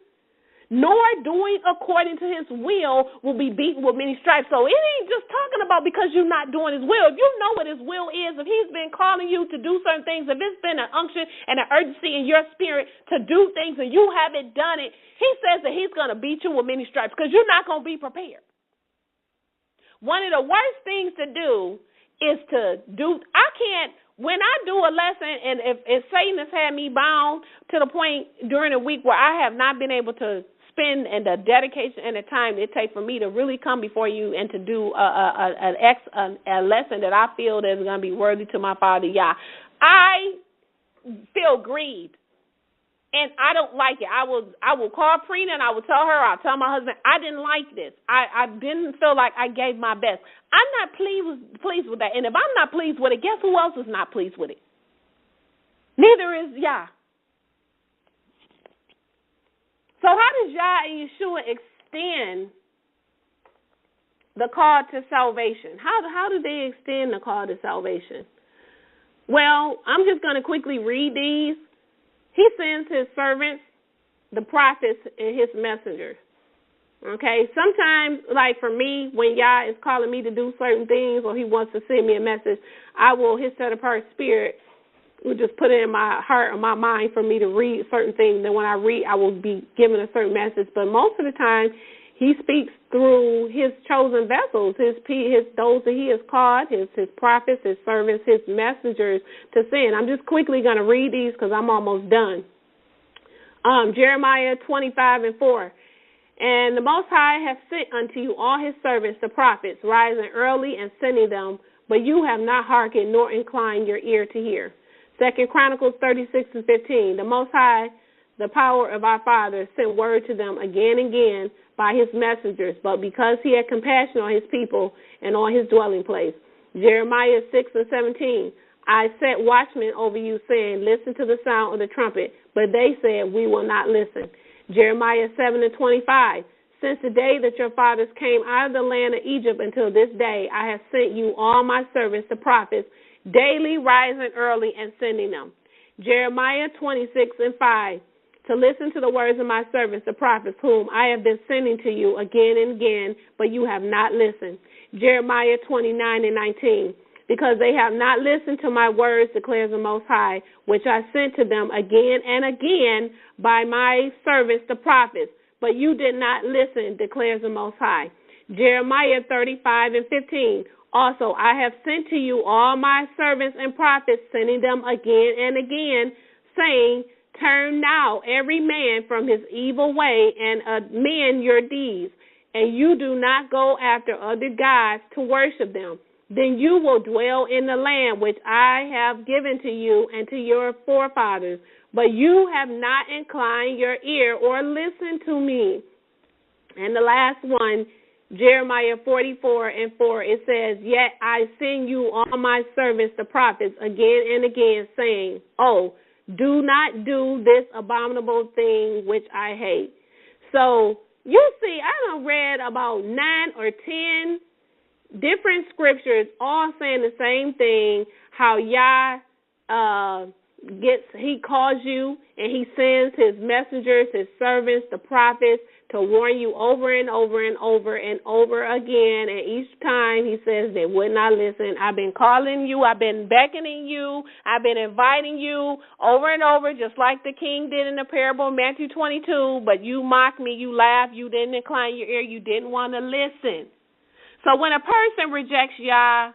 nor doing according to his will be beaten with many stripes. So it ain't just talking about because you're not doing his will. If you know what his will is, if he's been calling you to do certain things, if it's been an unction and an urgency in your spirit to do things and you haven't done it, he says that he's going to beat you with many stripes because you're not going to be prepared. One of the worst things to do is when I do a lesson, and if Satan has had me bound to the point during the week where I have not been able to spend and the dedication and the time it takes for me to really come before you and to do a lesson that I feel that is going to be worthy to my Father, Yah. I feel grieved. And I don't like it. I will call Prina and I will tell her, I'll tell my husband, I didn't like this. I didn't feel like I gave my best. I'm not pleased with that. And if I'm not pleased with it, guess who else is not pleased with it? Neither is Yah. So how does Yah and Yeshua extend the call to salvation? How do they extend the call to salvation? Well, I'm just going to quickly read these. He sends his servants, the prophets, and his messengers. Okay? Sometimes, like for me, when Yah is calling me to do certain things or he wants to send me a message, his set apart spirit will just put it in my heart or my mind for me to read certain things. Then when I read, I will be given a certain message. But most of the time, he speaks through his chosen vessels, those that he has called, his prophets, his servants, his messengers to send. I'm just quickly going to read these because I'm almost done. Jeremiah 25:4. And the Most High hath sent unto you all his servants, the prophets, rising early and sending them, but you have not hearkened nor inclined your ear to hear. 2 Chronicles 36:15. The Most High, the power of our fathers, sent word to them again and again by his messengers, but because he had compassion on his people and on his dwelling place. Jeremiah 6:17. I set watchmen over you, saying, listen to the sound of the trumpet. But they said, we will not listen. Jeremiah 7:25. Since the day that your fathers came out of the land of Egypt until this day, I have sent you all my servants, the prophets, daily rising early and sending them. Jeremiah 26:5. To listen to the words of my servants, the prophets, whom I have been sending to you again and again, but you have not listened. Jeremiah 29:19. Because they have not listened to my words, declares the Most High, which I sent to them again and again by my servants, the prophets. But you did not listen, declares the Most High. Jeremiah 35:15. Also, I have sent to you all my servants and prophets, sending them again and again, saying, turn now every man from his evil way and amend your deeds, and you do not go after other gods to worship them. Then you will dwell in the land which I have given to you and to your forefathers. But you have not inclined your ear or listened to me. And the last one, Jeremiah 44:4, it says, yet I send you all my servants, the prophets, again and again, saying, oh, do not do this abominable thing which I hate. So you see, I done read about 9 or 10 different scriptures all saying the same thing, how Yah he calls you and he sends his messengers, his servants, the prophets, to warn you over and over and over and over again. And each time he says they would not listen. I've been calling you. I've been beckoning you. I've been inviting you over and over, just like the king did in the parable of Matthew 22. But you mocked me. You laughed. You didn't incline your ear. You didn't want to listen. So when a person rejects Yah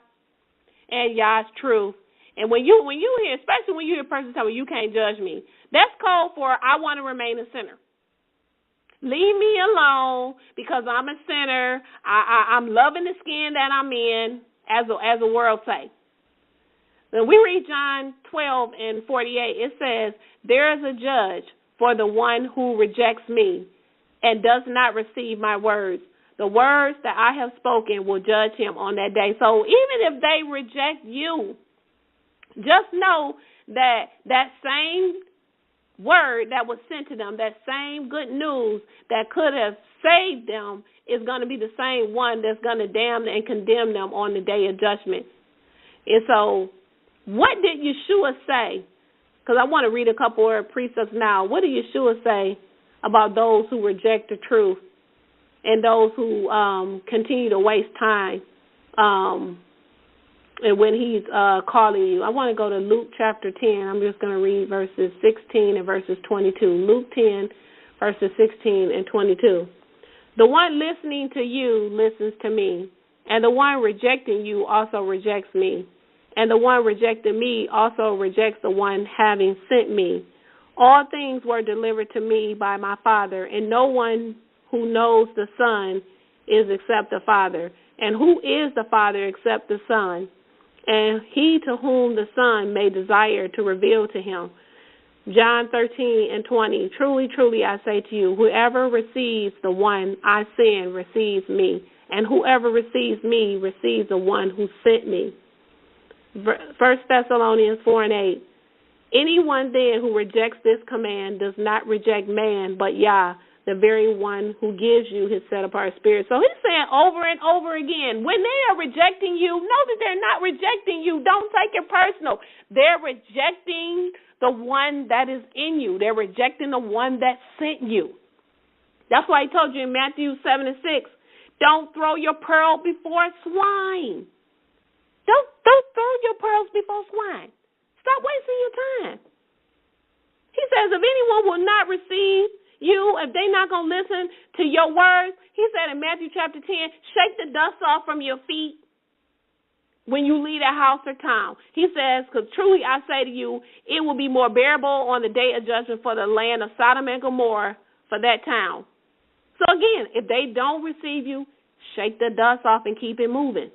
and Yah's truth, and when you hear, especially when you hear a person tell me you can't judge me, that's code for I want to remain a sinner. Leave me alone because I'm a sinner. I'm loving the skin that I'm in, as the world say. When we read John 12:48, it says, there is a judge for the one who rejects me and does not receive my words. The words that I have spoken will judge him on that day. So even if they reject you, just know that that same word that was sent to them, that same good news that could have saved them, is going to be the same one that's going to damn and condemn them on the day of judgment. And so what did Yeshua say? Because I want to read a couple of precepts now. What did Yeshua say about those who reject the truth and those who continue to waste time and when he's calling you? I want to go to Luke chapter 10. I'm just going to read verses 16 and verses 22. Luke 10, verses 16 and 22. The one listening to you listens to me, and the one rejecting you also rejects me, and the one rejecting me also rejects the one having sent me. All things were delivered to me by my Father, and no one who knows the Son is except the Father. And who is the Father except the Son? And he to whom the Son may desire to reveal to him. John 13:20. Truly, truly, I say to you, whoever receives the one I send receives me, and whoever receives me receives the one who sent me. 1 Thessalonians 4:8. Anyone then who rejects this command does not reject man, but Yah, the very one who gives you his set-apart spirit. So he's saying over and over again, when they are rejecting you, know that they're not rejecting you. Don't take it personal. They're rejecting the one that is in you. They're rejecting the one that sent you. That's why he told you in Matthew 7:6, don't throw your pearl before swine. Don't throw your pearls before swine. Stop wasting your time. He says if anyone will not receive you, if they're not going to listen to your words, he said in Matthew chapter 10, shake the dust off from your feet when you leave a house or town. He says, because truly I say to you, it will be more bearable on the day of judgment for the land of Sodom and Gomorrah for that town. So again, if they don't receive you, shake the dust off and keep it moving.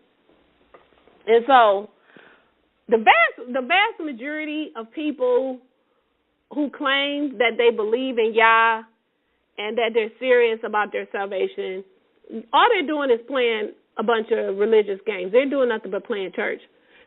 And so the vast majority of people who claim that they believe in Yah and that they're serious about their salvation, all they're doing is playing a bunch of religious games. They're doing nothing but playing church.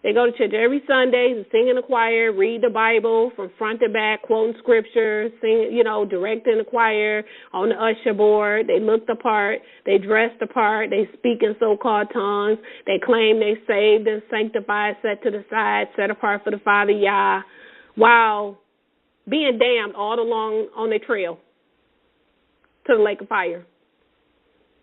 They go to church every Sunday, sing in the choir, read the Bible from front to back, quoting scripture, sing, directing the choir on the usher board. They look the part. They dress the part. They speak in so-called tongues. They claim they saved and sanctified, set to the side, set apart for the Father Yah, while being damned all along on their trail to the lake of fire.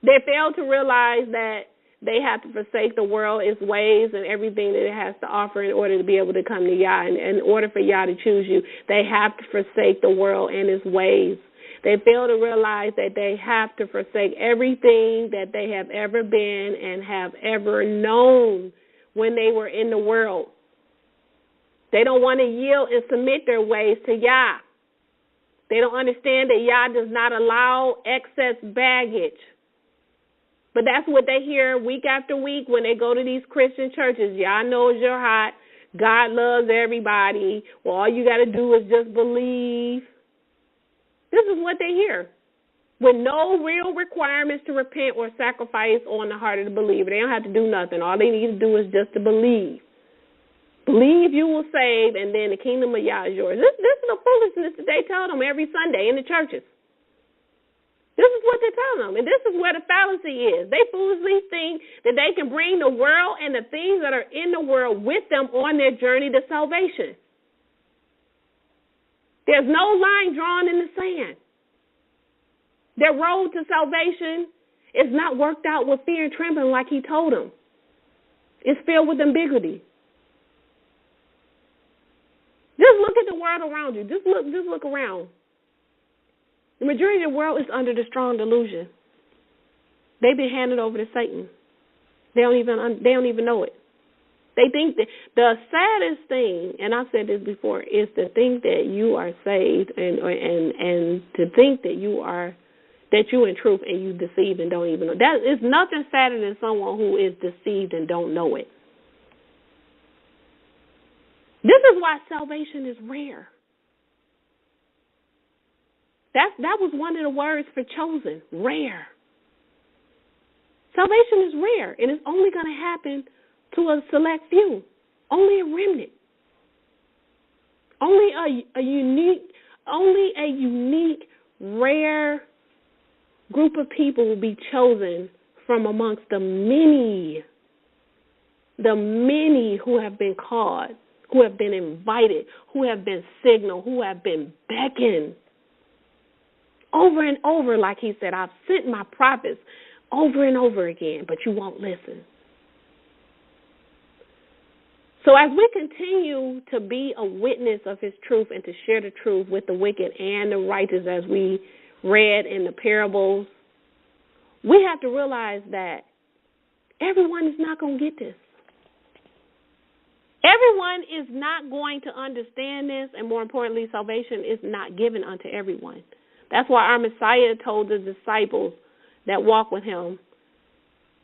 They fail to realize that they have to forsake the world, its ways, and everything that it has to offer in order to be able to come to Yah. And in order for Yah to choose you, they have to forsake the world and its ways. They fail to realize that they have to forsake everything that they have ever been and have ever known when they were in the world. They don't want to yield and submit their ways to Yah. They don't understand that Yah does not allow excess baggage. But that's what they hear week after week when they go to these Christian churches. Yah knows you're hot. God loves everybody. Well, all you got to do is just believe. This is what they hear, with no real requirements to repent or sacrifice on the heart of the believer. They don't have to do nothing. All they need to do is just to believe. Believe you will save, and then the kingdom of Yah is yours. This is the foolishness that they tell them every Sunday in the churches. This is what they're telling them, and this is where the fallacy is. They foolishly think that they can bring the world and the things that are in the world with them on their journey to salvation. There's no line drawn in the sand. Their road to salvation is not worked out with fear and trembling like he told them. It's filled with ambiguity. Just look at the world around you. Just look around. The majority of the world is under the strong delusion. They've been handed over to Satan. They don't even know it. They think that the saddest thing, and I've said this before, is to think that you are saved and to think that you're in truth and you deceive and don't even know. That is nothing sadder than someone who is deceived and don't know it. This is why salvation is rare. That was one of the words for chosen, rare. Salvation is rare, and it's only going to happen to a select few, only a remnant, only a unique, rare group of people will be chosen from amongst the many who have been called, who have been invited, who have been signaled, who have been beckoned. Over and over, like he said, I've sent my prophets over and over again, but you won't listen. So as we continue to be a witness of his truth and to share the truth with the wicked and the righteous, as we read in the parables, we have to realize that everyone is not going to get this. Everyone is not going to understand this, and more importantly, salvation is not given unto everyone. That's why our Messiah told the disciples that walk with him,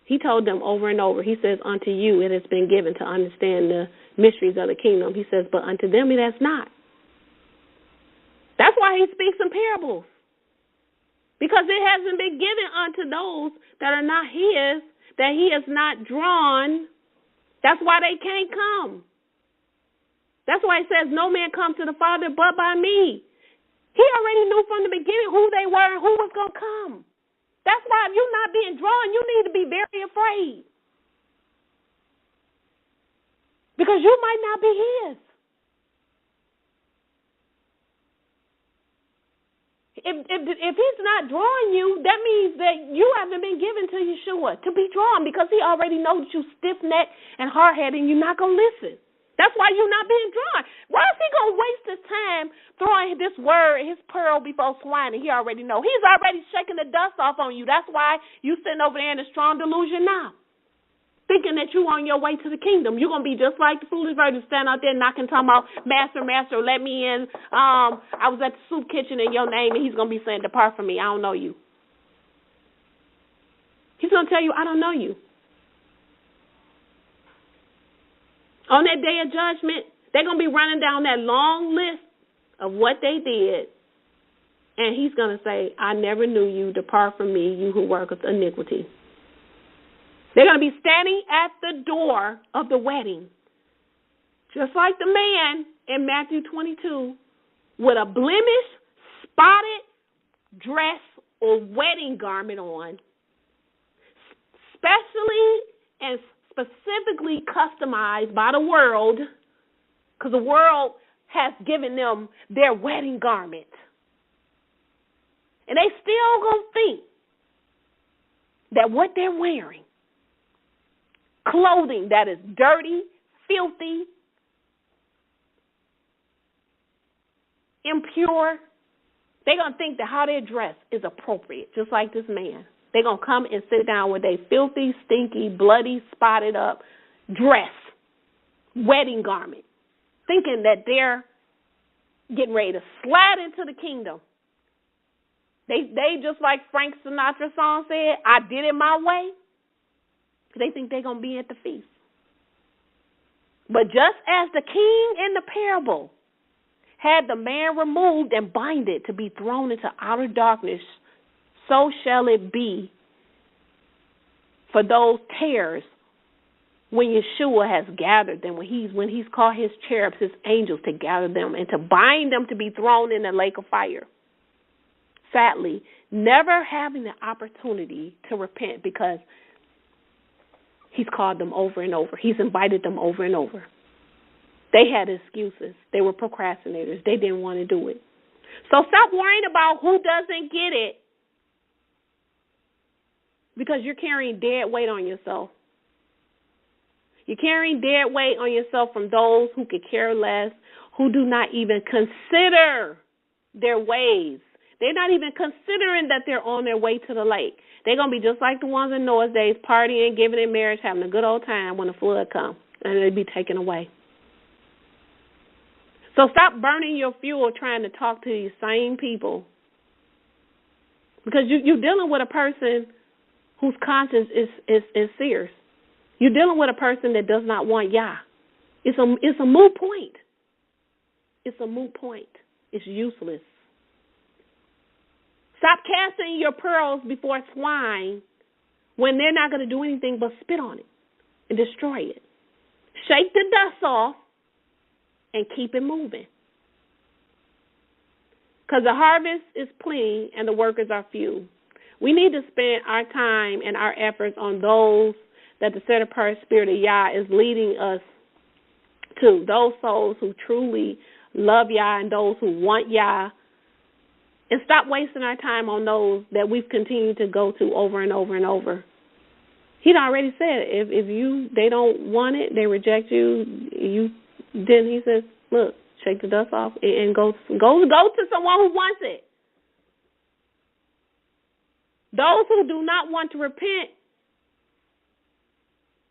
he told them over and over, he says, unto you it has been given to understand the mysteries of the kingdom. He says, but unto them it has not. That's why he speaks in parables, because it hasn't been given unto those that are not his, that he has not drawn. That's why they can't come. That's why it says, no man comes to the Father but by me. He already knew from the beginning who they were and who was going to come. That's why if you're not being drawn, you need to be very afraid. Because you might not be his. If he's not drawing you, that means that you haven't been given to Yeshua to be drawn, because he already knows you stiff-necked and hard-headed and you're not going to listen. That's why you're not being drawn. Why is he going to waste his time throwing this word, his pearl before swine, and he already knows? He's already shaking the dust off on you. That's why you sitting over there in a strong delusion now, thinking that you're on your way to the kingdom. You're going to be just like the foolish virgin standing out there knocking, talking about, Master, Master, let me in. I was at the soup kitchen in your name, and he's going to be saying, depart from me. I don't know you. He's going to tell you, I don't know you. On that day of judgment, they're going to be running down that long list of what they did, and he's going to say, I never knew you. Depart from me, you who worketh iniquity. They're going to be standing at the door of the wedding, just like the man in Matthew 22, with a blemished, spotted dress or wedding garment on, specially and specifically customized by the world, because the world has given them their wedding garment. And they still going to think that what they're wearing, clothing that is dirty, filthy, impure, they're going to think that how they're dressed is appropriate, just like this man. They're going to come and sit down with a filthy, stinky, bloody, spotted up dress, wedding garment, thinking that they're getting ready to slide into the kingdom. They just like Frank Sinatra song said, I did it my way. They think they're going to be at the feast. But just as the king in the parable had the man removed and binded to be thrown into outer darkness, so shall it be for those tares when Yeshua has gathered them, when he's called his cherubs, his angels, to gather them and to bind them to be thrown in the lake of fire. Sadly, never having the opportunity to repent, because he's called them over and over. He's invited them over and over. They had excuses. They were procrastinators. They didn't want to do it. So stop worrying about who doesn't get it, because you're carrying dead weight on yourself. You're carrying dead weight on yourself from those who could care less, who do not even consider their ways. They're not even considering that they're on their way to the lake. They're going to be just like the ones in Noah's days, partying, giving in marriage, having a good old time when the flood comes, and they'll be taken away. So stop burning your fuel trying to talk to these same people, because you're dealing with a person whose conscience is serious. You're dealing with a person that does not want Yah. It's a moot point. It's a moot point. It's useless. Stop casting your pearls before swine when they're not going to do anything but spit on it and destroy it. Shake the dust off and keep it moving. Because the harvest is plenty and the workers are few. We need to spend our time and our efforts on those that the set apart spirit of Yah is leading us to, those souls who truly love Yah and those who want Yah, and stop wasting our time on those that we've continued to go to over and over and over. He'd already said, if they don't want it, they reject you, then he says, look, shake the dust off and go to someone who wants it. Those who do not want to repent,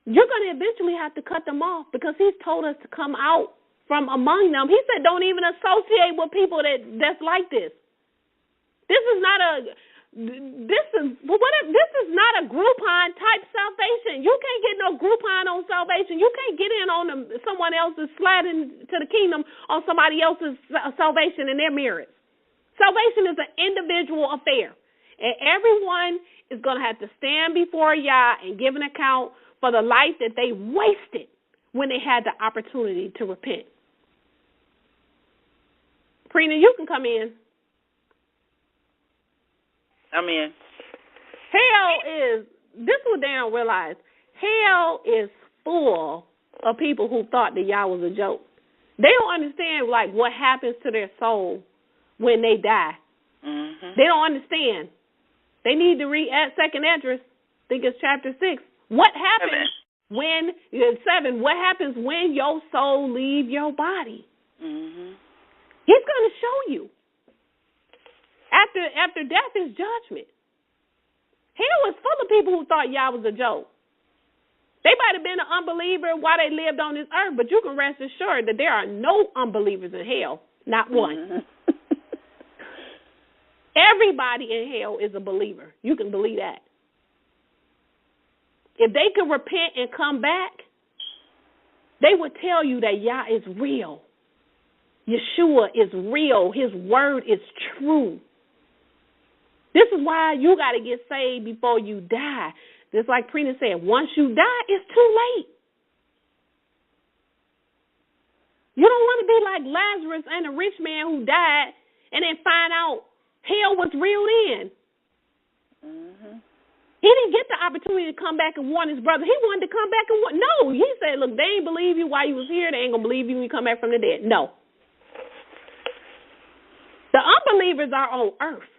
you're going to eventually have to cut them off because he's told us to come out from among them. He said don't even associate with people that's like this. This is not a Groupon type salvation. You can't get no Groupon on salvation. You can't get in on someone else's sliding to the kingdom on somebody else's salvation and their merits. Salvation is an individual affair, and everyone is going to have to stand before Yah and give an account for the life that they wasted when they had the opportunity to repent. Prina, you can come in. I'm in. This is what they don't realize, hell is full of people who thought that Yah was a joke. They don't understand, like, what happens to their soul when they die. Mm-hmm. They don't understand. They need to read Second Esdras, I think it's chapter 6. What happens when your soul leaves your body? Mm-hmm. He's going to show you. After death is judgment. Hell is full of people who thought Yah was a joke. They might have been an unbeliever while they lived on this earth, but you can rest assured that there are no unbelievers in hell, not one. Mm-hmm. Everybody in hell is a believer. You can believe that. If they could repent and come back, they would tell you that Yah is real. Yeshua is real. His word is true. This is why you got to get saved before you die. Just like Prina said, once you die, it's too late. You don't want to be like Lazarus and the rich man who died and then find out hell was real then. Mm-hmm. He didn't get the opportunity to come back and warn his brother. He wanted to come back and warn. No, he said, look, they ain't believe you while you was here. They ain't going to believe you when you come back from the dead. No. The unbelievers are on earth.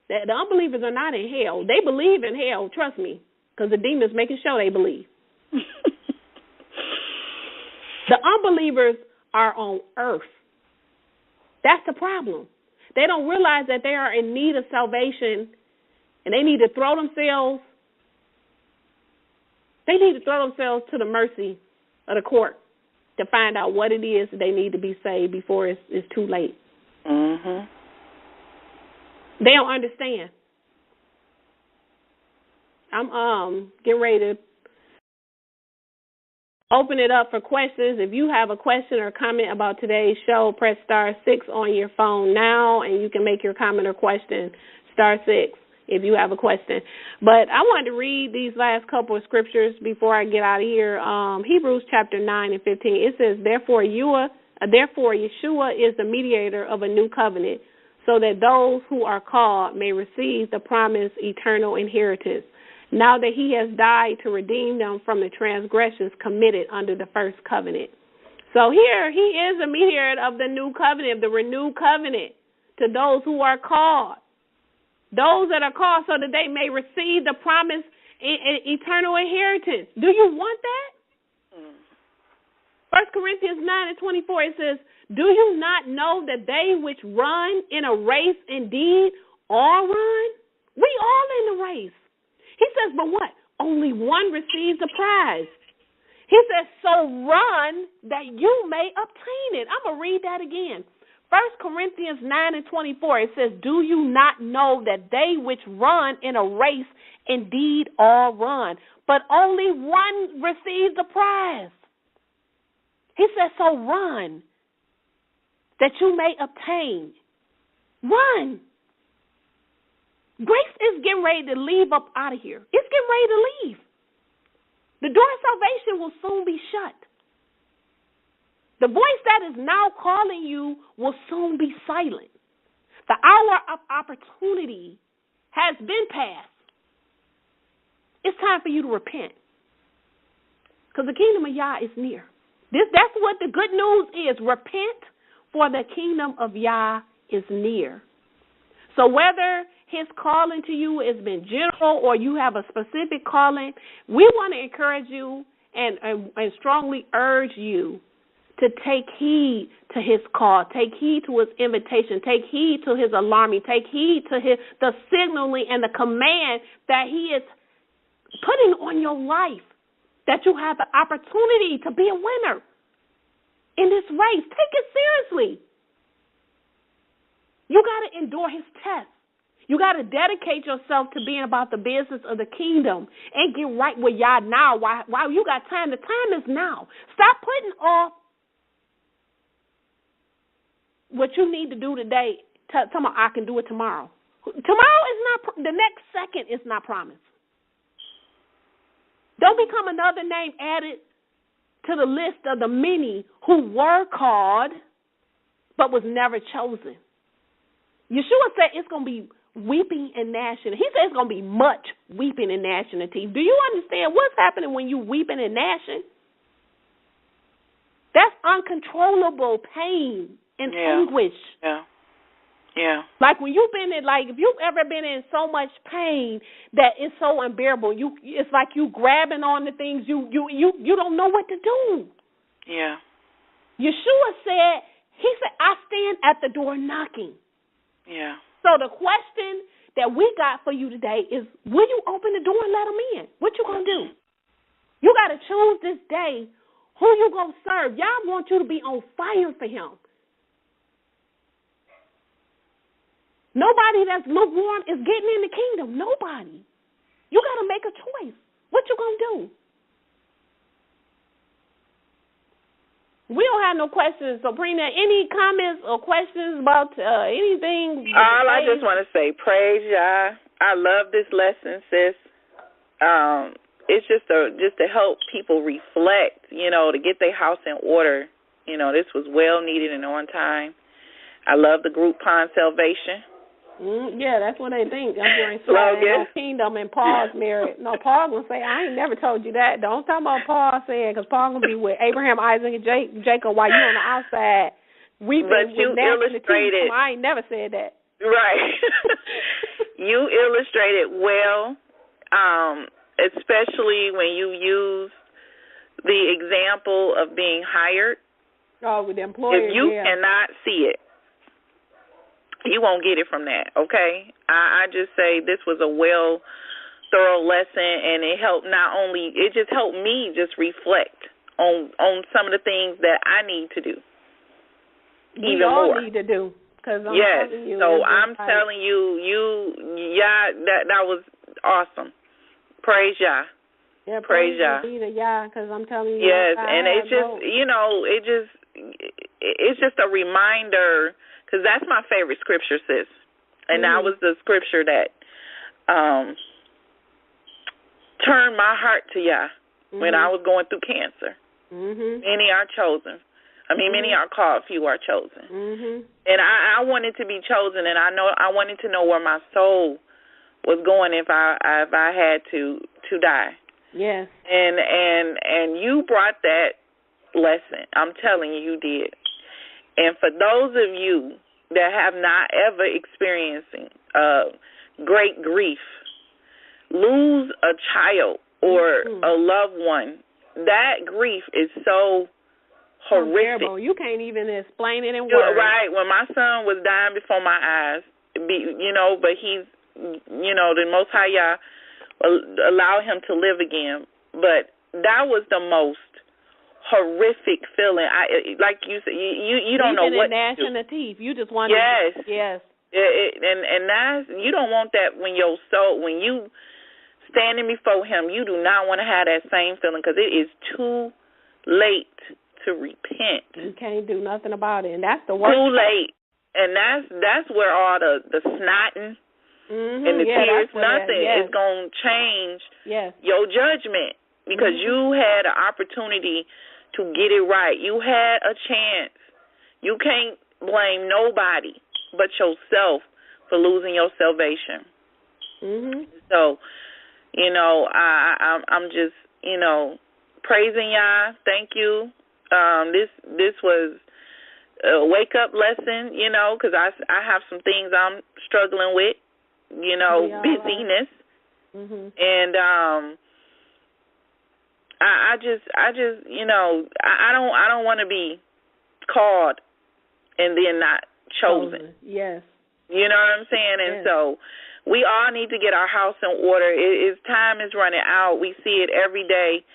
The unbelievers are not in hell. They believe in hell, trust me, because the demons making sure they believe. The unbelievers are on earth. That's the problem. They don't realize that they are in need of salvation, and they need to throw themselves to the mercy of the court to find out what it is that they need to be saved before it's too late. Mm-hmm. They don't understand. I'm getting ready to open it up for questions. If you have a question or comment about today's show, press *6 on your phone now, and you can make your comment or question *6 if you have a question. But I wanted to read these last couple of scriptures before I get out of here. Hebrews chapter 9 and 15. It says, Therefore Yeshua is the mediator of a new covenant, so that those who are called may receive the promised eternal inheritance, now that he has died to redeem them from the transgressions committed under the first covenant. So here, he is a mediator of the new covenant, the renewed covenant, to those who are called. Those that are called so that they may receive the promised eternal inheritance. Do you want that? 1 Corinthians 9 and 24, it says, Do you not know that they which run in a race indeed all run? We all in the race. He says, but what? Only one receives the prize. He says, so run that you may obtain it. I'm going to read that again. 1 Corinthians 9 and 24, it says, Do you not know that they which run in a race indeed all run, but only one receives the prize? He says, so run that you may obtain. Run. Grace is getting ready to leave up out of here. It's getting ready to leave. The door of salvation will soon be shut. The voice that is now calling you will soon be silent. The hour of opportunity has been passed. It's time for you to repent, because the kingdom of Yah is near. That's what the good news is. Repent, for the kingdom of Yah is near. So whether his calling to you has been general or you have a specific calling, we want to encourage you and strongly urge you to take heed to his call, take heed to his invitation, take heed to his alarming, take heed to the signaling and the command that he is putting on your life. that you have the opportunity to be a winner in this race. Take it seriously. You got to endure his test. You got to dedicate yourself to being about the business of the kingdom and get right with Yah now while you got time. The time is now. Stop putting off what you need to do today. Tell me I can do it tomorrow. Tomorrow is not, the next second is not promised. Don't become another name added to the list of the many who were called but was never chosen. Yeshua said it's going to be weeping and gnashing. He said it's going to be much weeping and gnashing of teeth. Do you understand what's happening when you weeping and gnashing? That's uncontrollable pain and anguish. Yeah. Yeah. Like when you've been in, like if you've ever been in so much pain that it's so unbearable, it's like you grabbing on the things you don't know what to do. Yeah. Yeshua said, he said, I stand at the door knocking. Yeah. So the question that we got for you today is, will you open the door and let them in? What you going to do? You got to choose this day who you going to serve. Y'all want you to be on fire for him. Nobody that's lukewarm is getting in the kingdom. Nobody. You got to make a choice. What you going to do? We don't have no questions. So, Prina, any comments or questions about anything? All I just want to say, praise Yah. I love this lesson, sis. It's just to help people reflect, to get their house in order. This was well needed and on time. I love the Groupon salvation. Yeah, that's what they think. I'm going to kingdom and Paul's married. No, Paul going to say, I ain't never told you that. Don't talk about Paul saying, because Paul going to be with Abraham, Isaac, and Jacob while you on the outside. But you illustrated. I ain't never said that. Right. You illustrated well, especially when you use the example of being hired. Oh, with the employer. If you cannot see it, you won't get it from that, okay? I just say this was a thorough lesson, and it just helped me just reflect on some of the things that I need to do. We all need to do. Yes, so I'm telling you, that was awesome. Praise Yah. Yeah, praise Yah. Because I'm telling you. Yes, and it's just a reminder. Because that's my favorite scripture, sis. And that was the scripture that turned my heart to Yah when I was going through cancer. Many are chosen. Many are called, few are chosen. And I wanted to be chosen, and I wanted to know where my soul was going if I had to die. Yes. And you brought that lesson. I'm telling you, you did. And for those of you that have not ever experienced great grief, lose a child or a loved one, that grief is so horrific. Terrible. You can't even explain it in words. Right. When my son was dying before my eyes, but he's, the Most High Yah allowed him to live again. But that was the most horrific feeling. Like you said, you don't know what. Gnashing the teeth. You just want. Yes. Yes. And that's, you don't want that when your soul, when you standing before Him, you do not want to have that same feeling, because it is too late to repent. You can't do nothing about it, and that's the worst. Too late, and that's where all the snotting and the tears, nothing is going to change your judgment, because you had an opportunity to get it right. You had a chance. You can't blame nobody but yourself for losing your salvation. So, I'm just, praising Yah. Thank you. This was a wake-up lesson, because I have some things I'm struggling with, busyness. And I don't want to be called and then not chosen. Yes. You know what I'm saying? And so we all need to get our house in order. Time is running out. We see it every day.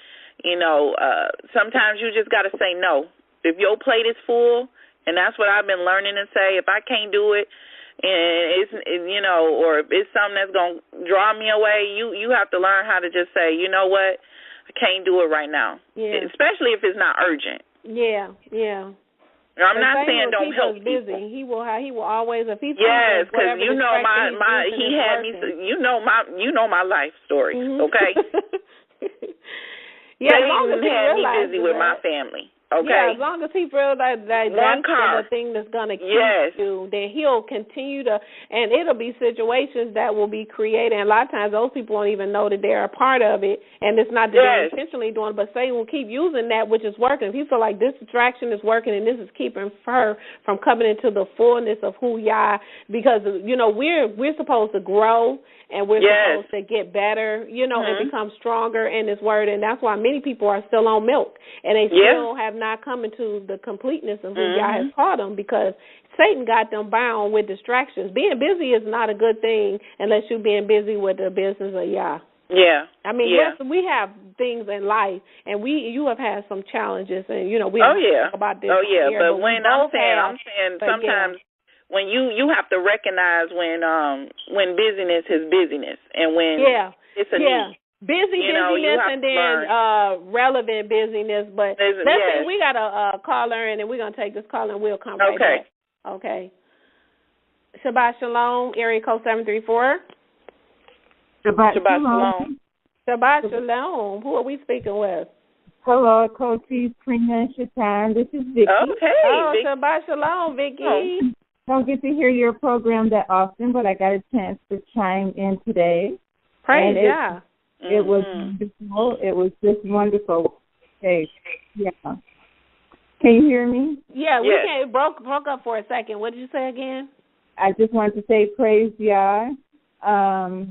sometimes you just got to say no. If your plate is full, and that's what I've been learning to say, if I can't do it, and or if it's something that's going to draw me away, you have to learn how to just say, you know what, I can't do it right now. Yeah. Especially if it's not urgent. Yeah. I'm not saying don't help busy. people. He will always, if he's yes, because he had me. You know my life story. Okay. Yeah, as long as he had me busy with that. my family. Okay. Yeah, as long as he realizes that that's the thing that's going to keep you, then he'll continue to, and it'll be situations that will be created. And a lot of times those people won't even know that they're a part of it, and it's not that they're intentionally doing it, but Satan will keep using that which is working. If he feel like this distraction is working and this is keeping her from coming into the fullness of who Yah, because, we're supposed to grow and we're supposed to get better, and become stronger in this word. And that's why many people are still on milk, and they still have not come into the completeness of who Yah has taught them, because Satan got them bound with distractions. Being busy is not a good thing unless you're being busy with the business of Yah. Yeah. I mean, yes, we have things in life, and you have had some challenges, and, we talk about this. Oh, yeah, here, but when I'm saying sometimes when you have to recognize when busyness is busyness, and when it's a need. Busyness and then relevant busyness. But let's see, we got a caller in, and we're going to take this call, and we'll come right back. Okay. Shabbat Shalom, area code 734. Shabbat Shalom. Shabbat Shalom. Who are we speaking with? Hello, Coaches, Prima, and Shatan. This is Vicky. Okay. Shabbat Shalom, Vicky. Oh. Don't get to hear your program that often, but I got a chance to chime in today. Praise Yah. It was wonderful. It was just wonderful. Okay. Yeah. Can you hear me? Yeah, we can't. Broke up for a second. What did you say again? I just wanted to say praise Yah. I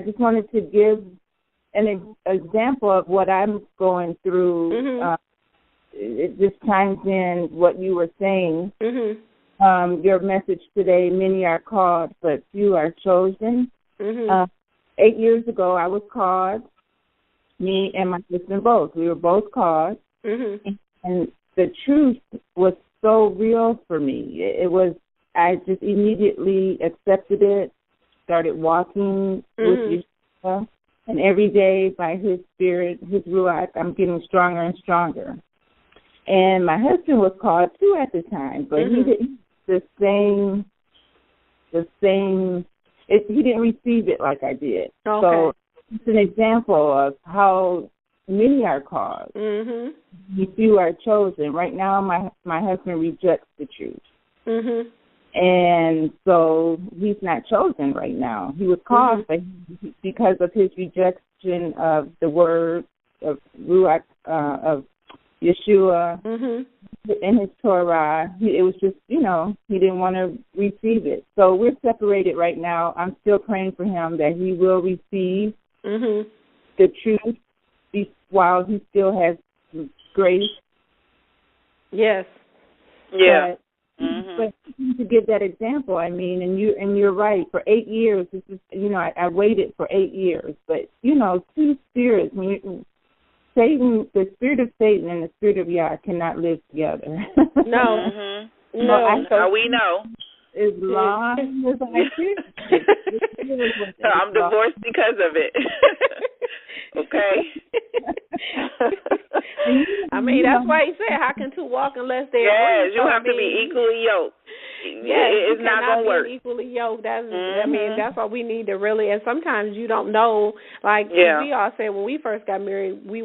just wanted to give an example of what I'm going through. It just chimes in what you were saying. Your message today, many are called, but few are chosen. 8 years ago, I was called, me and my husband both. We were both called. And the truth was so real for me. I just immediately accepted it, started walking with Yeshua, and every day by His Spirit, His Ruach, I'm getting stronger and stronger. And my husband was called too at the time, but he didn't he didn't receive it like I did. Okay. So it's an example of how many are called. Few are chosen. Right now, my husband rejects the truth. And so he's not chosen right now. He was called, but because of his rejection of the word of Ruach, of Yeshua, in his Torah, it was just, he didn't want to receive it. So we're separated right now. I'm still praying for him that he will receive the truth while he still has grace. Yes. Yeah. But to give that example, I mean, and you're right. For 8 years, this is, I waited for 8 years. But two spirits, Satan, the spirit of Satan and the spirit of Yah cannot live together. No. No, we know. As long as I do. I'm divorced because of it. Okay. I mean, that's why he said, how can two walk unless they're agree? Yes, you have to be equally yoked. Yes, it's not going to work. Equally yoked. That's, I mean, that's what we need to really, and sometimes you don't know, like we all said when we first got married, we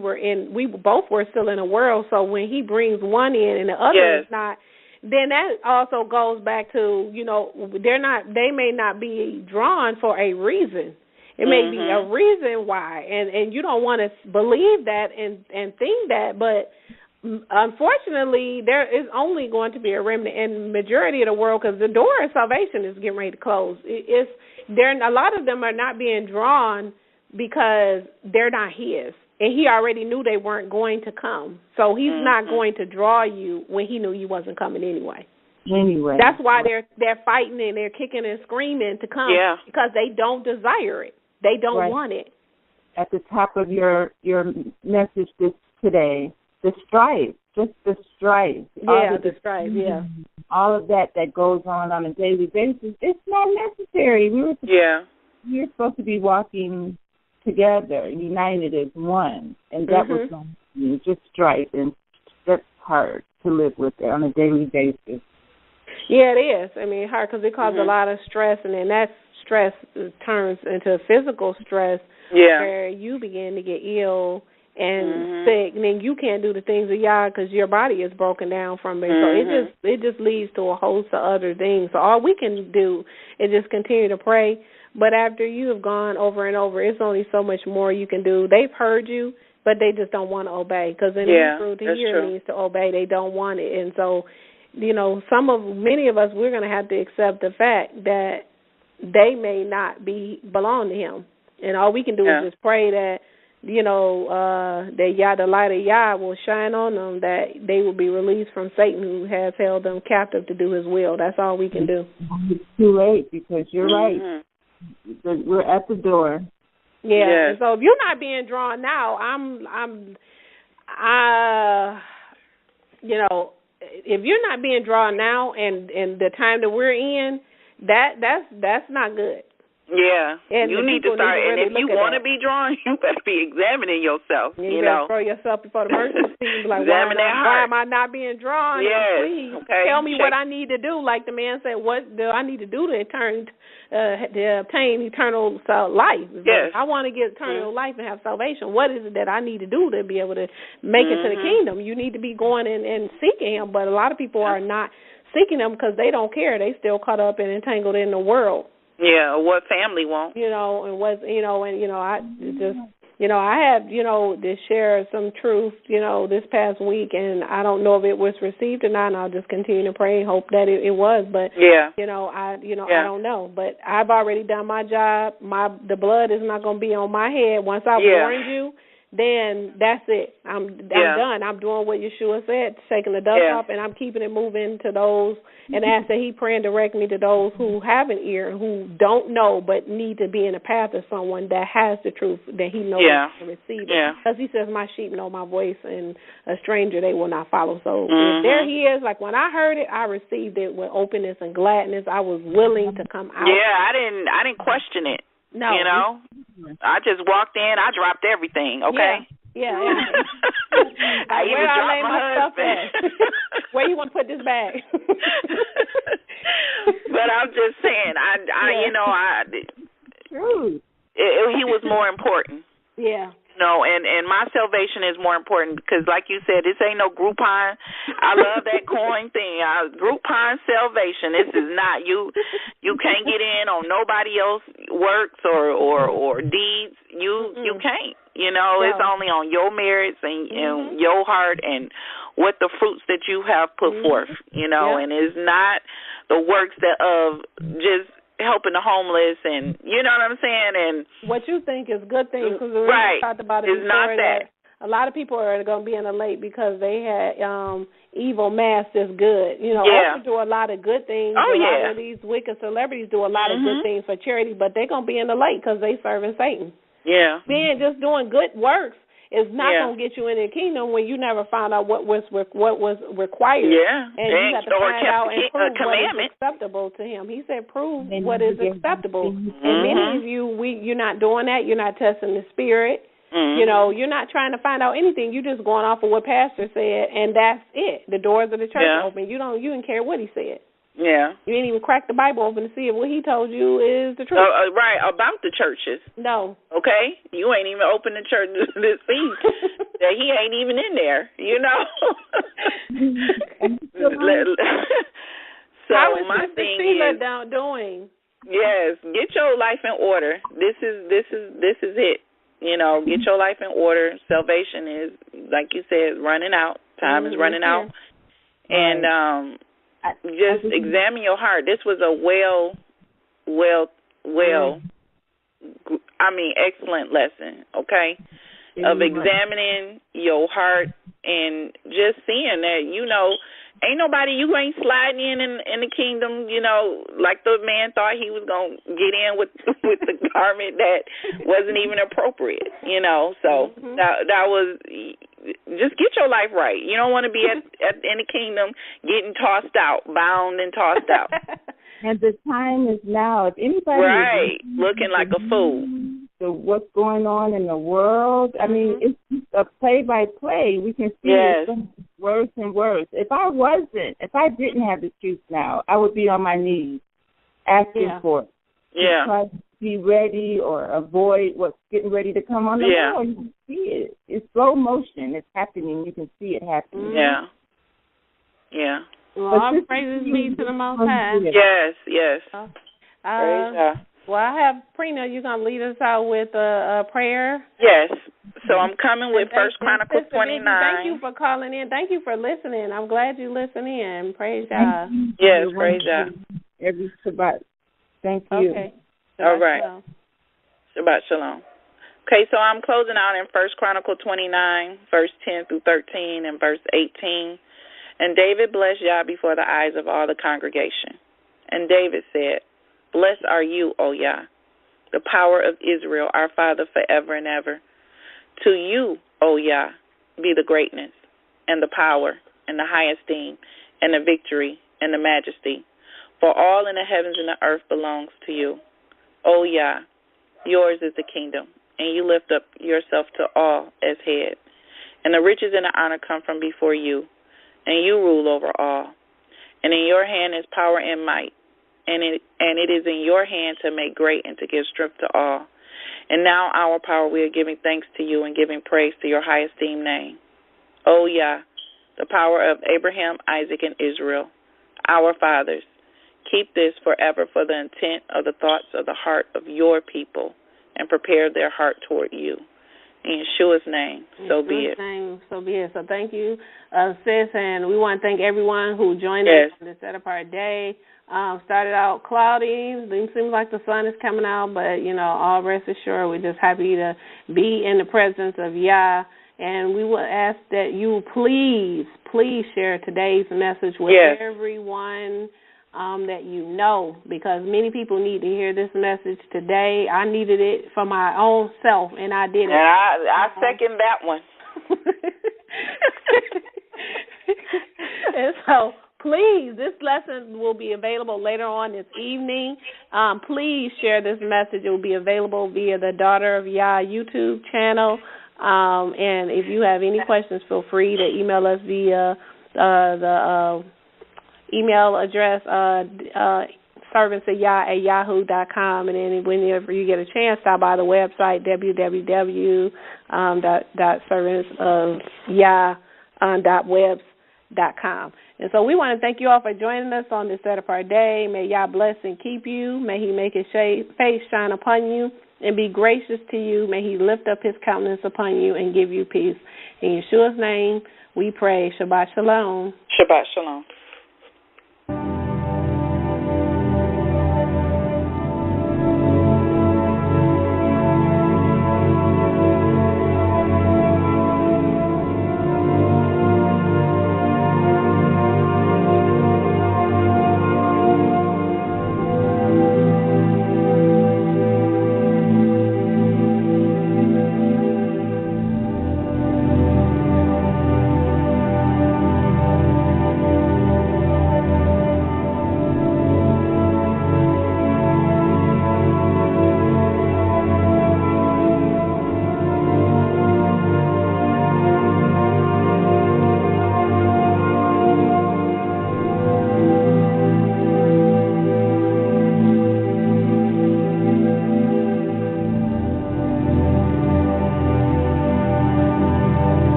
both were still in the world, so when he brings one in and the other is not, then that also goes back to, they may not be drawn for a reason. It may be a reason why, and you don't want to believe that and think that, but unfortunately, there is only going to be a remnant in the majority of the world, because the door of salvation is getting ready to close. A lot of them are not being drawn because they're not His, and He already knew they weren't going to come, so He's not going to draw you when He knew you wasn't coming anyway. That's why they're fighting and they're kicking and screaming to come, because they don't desire it. They don't want it. at the top of your message today, the strife, just the strife. Yeah, the strife, yeah. All of that goes on a daily basis, it's not necessary. We're supposed to be walking together, united as one, and that was just strife, and that's hard to live with on a daily basis. Yeah, it is. I mean, hard because it causes a lot of stress, and then that stress turns into physical stress where you begin to get ill and sick, and then you can't do the things of Yah because your body is broken down from it. So it just leads to a host of other things. So all we can do is just continue to pray. But after you have gone over and over, it's only so much more you can do. They've heard you, but they just don't want to obey because in Hebrew, to hear means to obey. They don't want it, and so many of us, we're going to have to accept the fact that they may not belong to Him, and all we can do is just pray that that Yah, the light of Yah, will shine on them, that they will be released from Satan, who has held them captive to do His will. That's all we can do. It's too late because you're right. We're at the door. Yeah. So if you're not being drawn now, if you're not being drawn now, and the time that we're in, that's not good. Yeah, and you need to start. And if you want to be drawn, you better be examining yourself. You know, throw yourself before the mercy seat. Like, why am I not being drawn? Yes. Please tell me what I need to do. Like the man said, what do I need to do to obtain eternal life? Yes. I want to get eternal life and have salvation. What is it that I need to do to be able to make it to the kingdom? You need to be going and seeking Him. But a lot of people are not seeking Him because they don't care. They still caught up and entangled in the world. Yeah, what family won't. I had, to share some truth, this past week, and I don't know if it was received or not, and I'll just continue to pray and hope that it was, but, I don't know. But I've already done my job. The blood is not going to be on my head. Once I've warned you, then that's it. I'm done. I'm doing what Yeshua said, taking the dust off, and I'm keeping it moving to those, and ask that He pray and direct me to those who have an ear, who don't know but need to be in the path of someone that has the truth, that He knows to receive it. Because He says, my sheep know my voice, and a stranger they will not follow. So if there He is, like when I heard it, I received it with openness and gladness. I was willing to come out. Yeah, I didn't question it. No. I just walked in, I dropped everything, okay? Yeah. I even dropped my husband. Where you want to put this bag? But I'm just saying, he was more important. Yeah. And my salvation is more important because, like you said, this ain't no Groupon. I love that coin thing. Groupon salvation. This is not you. You can't get in on nobody else's works or deeds. You can't. It's only on your merits and your heart and what the fruits that you have put forth. And it's not the works of just helping the homeless, and you know what I'm saying, and what you think is good things, because we talked about it before, not that a lot of people are going to be in the lake because they had evil masters good. Oprah do a lot of good things. A lot of these wicked celebrities do a lot of good things for charity, but they're going to be in the lake because they serving Satan. Yeah, being just doing good works is not going to get you into the kingdom when you never found out what was required. Yeah, and you have to find out and prove what is acceptable to Him. He said, "Prove what is acceptable." And many of you, you're not doing that. You're not testing the spirit. You're not trying to find out anything. You're just going off of what Pastor said, and that's it. The doors of the church are open. You didn't care what he said. Yeah. You didn't even crack the Bible open to see if what he told you is the truth. Right, about the churches. No. Okay? You ain't even opened the church to see that he ain't even in there, So how is my thing is doing? Yes, get your life in order. This is it. Get your life in order. Salvation is, like you said, running out. Time is running out. And just examine your heart. This was a excellent lesson, okay, of examining your heart and just seeing that, Ain't nobody, you ain't sliding in the kingdom, you know, like the man thought he was going to get in with the garment that wasn't even appropriate, you know. So that was, just get your life right. You don't want to be in the kingdom getting tossed out, bound and tossed out. And the time is now. If anybody is looking like a fool. So what's going on in the world? I mean, it's just a play-by-play. We can see it worse and worse. If I didn't have the truth now, I would be on my knees asking for it. Yeah. Try to be ready or avoid what's getting ready to come on the world. You can see it. It's slow motion. It's happening. You can see it happening. Yeah. Yeah. Well, all praises be to the Most High. Yes. Praise God. Well, I have Prina. You're gonna lead us out with a prayer. Yes. So I'm coming with 1 Chronicles 29. Thank you for calling in. Thank you for listening. I'm glad you listen in. Praise God. Yes, praise God. Every Shabbat. Thank you. Okay. All right. Shalom. Shabbat shalom. Okay, so I'm closing out in 1 Chronicles 29, verse 10 through 13, and verse 18. And David blessed Yah before the eyes of all the congregation. And David said, Blessed are you, O Yah, the power of Israel, our Father forever and ever. To you, O Yah, be the greatness and the power and the high esteem and the victory and the majesty. For all in the heavens and the earth belongs to you. O Yah, yours is the kingdom, and you lift up yourself to all as head. And the riches and the honor come from before you, and you rule over all. And in your hand is power and might, and it is in your hand to make great and to give strength to all. And now our power, we are giving thanks to you and giving praise to your high esteemed name. O Yah, the power of Abraham, Isaac, and Israel, our fathers, keep this forever for the intent of the thoughts of the heart of your people, and prepare their heart toward you. In Yeshua's name, so be it. So be it. So thank you, sis, and we want to thank everyone who joined us on this Set Apart Day. Started out cloudy. It seems like the sun is coming out, but, you know, all rest assured, we're just happy to be in the presence of Yah. And we will ask that you please share today's message with everyone that you know, because many people need to hear this message today. I needed it for my own self, and I did it. And I second that one. And so, please, this lesson will be available later on this evening. Please share this message. It will be available via the Daughter of Yah YouTube channel. And if you have any questions, feel free to email us via the email address, servantsofyah@yahoo.com. And then whenever you get a chance, stop by the website, www.servantsofyah.webs.com. And so we want to thank you all for joining us on this Set Apart Day. May Yah bless and keep you. May He make His face shine upon you and be gracious to you. May He lift up His countenance upon you and give you peace. In Yeshua's name we pray. Shabbat shalom. Shabbat shalom.